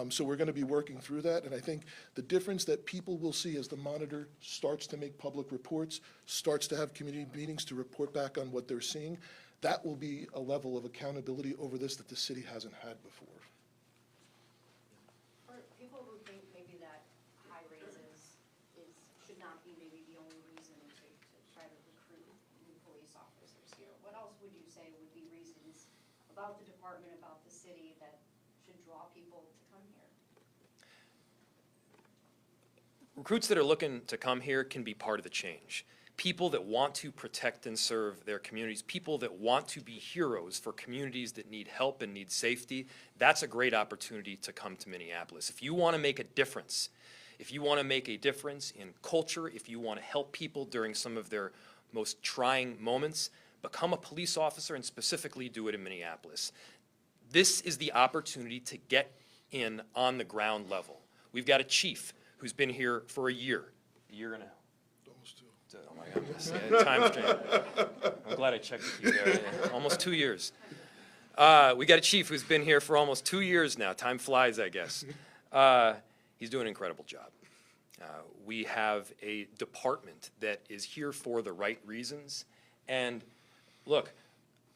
So we're going to be working through that, and I think the difference that people will see as the monitor starts to make public reports, starts to have community meetings to report back on what they're seeing, that will be a level of accountability over this that the city hasn't had before. For people who think maybe that high raises should not be maybe the only reason to try to recruit new police officers here, what else would you say would be reasons about the department, about the city, that should draw people to come here? Recruits that are looking to come here can be part of the change. People that want to protect and serve their communities, people that want to be heroes for communities that need help and need safety, that's a great opportunity to come to Minneapolis. If you want to make a difference, if you want to make a difference in culture, if you want to help people during some of their most trying moments, become a police officer and specifically do it in Minneapolis. This is the opportunity to get in on the ground level. We've got a chief who's been here for a year and a half. Oh my goodness, yeah, time's changing. I'm glad I checked with you there. Yeah, almost 2 years. We got a chief who's been here for almost 2 years now. Time flies, I guess. He's doing an incredible job. We have a department that is here for the right reasons. And look,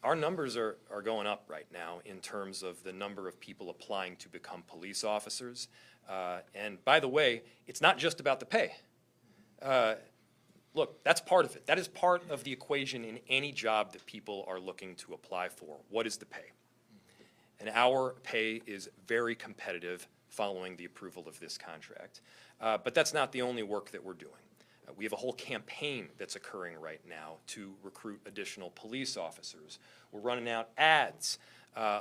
our numbers are going up right now in terms of the number of people applying to become police officers. And by the way, it's not just about the pay. Look, that's part of it. That is part of the equation in any job that people are looking to apply for. What is the pay? And our pay is very competitive following the approval of this contract. But that's not the only work that we're doing. We have a whole campaign that's occurring right now to recruit additional police officers. We're running out ads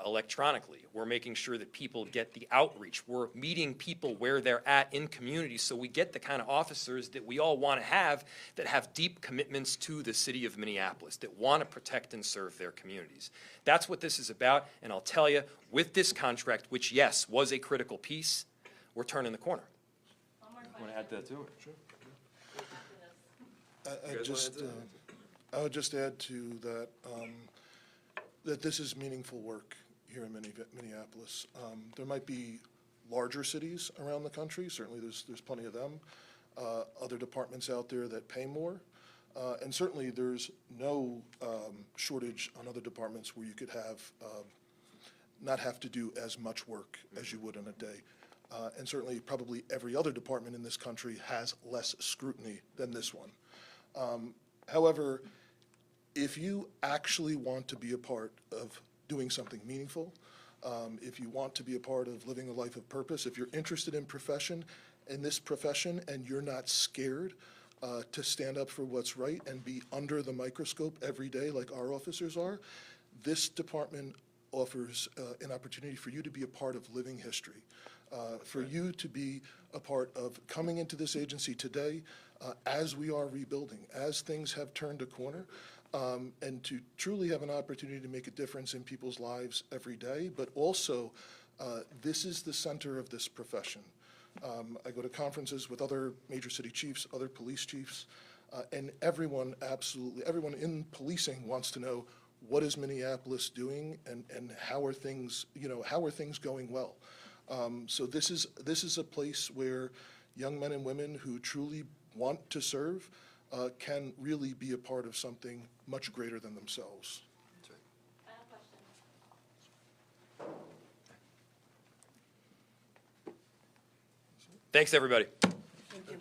electronically. We're making sure that people get the outreach. We're meeting people where they're at in communities so we get the kind of officers that we all want to have that have deep commitments to the city of Minneapolis, that want to protect and serve their communities. That's what this is about, and I'll tell you, with this contract, which, yes, was a critical piece, we're turning the corner. Want to add to that too? Sure. I would just add to that that this is meaningful work here in Minneapolis. There might be larger cities around the country. Certainly, there's plenty of them. Other departments out there that pay more, and certainly there's no shortage on other departments where you could have not have to do as much work as you would in a day. And certainly, probably every other department in this country has less scrutiny than this one. However, if you actually want to be a part of doing something meaningful, if you want to be a part of living a life of purpose, if you're interested in this profession and you're not scared to stand up for what's right and be under the microscope every day like our officers are, this department offers an opportunity for you to be a part of living history, for you to be a part of coming into this agency today as we are rebuilding, as things have turned a corner, and to truly have an opportunity to make a difference in people's lives every day. But also, this is the center of this profession. I go to conferences with other major city chiefs, other police chiefs, and everyone, absolutely, everyone in policing wants to know, what is Minneapolis doing, and how are things, how are things going well? So this is a place where young men and women who truly want to serve can really be a part of something much greater than themselves. Thanks, everybody. Thank you.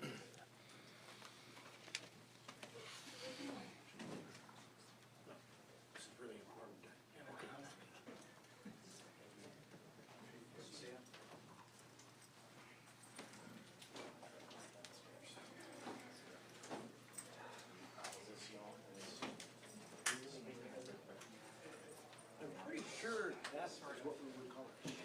I'm pretty sure that's what we would call a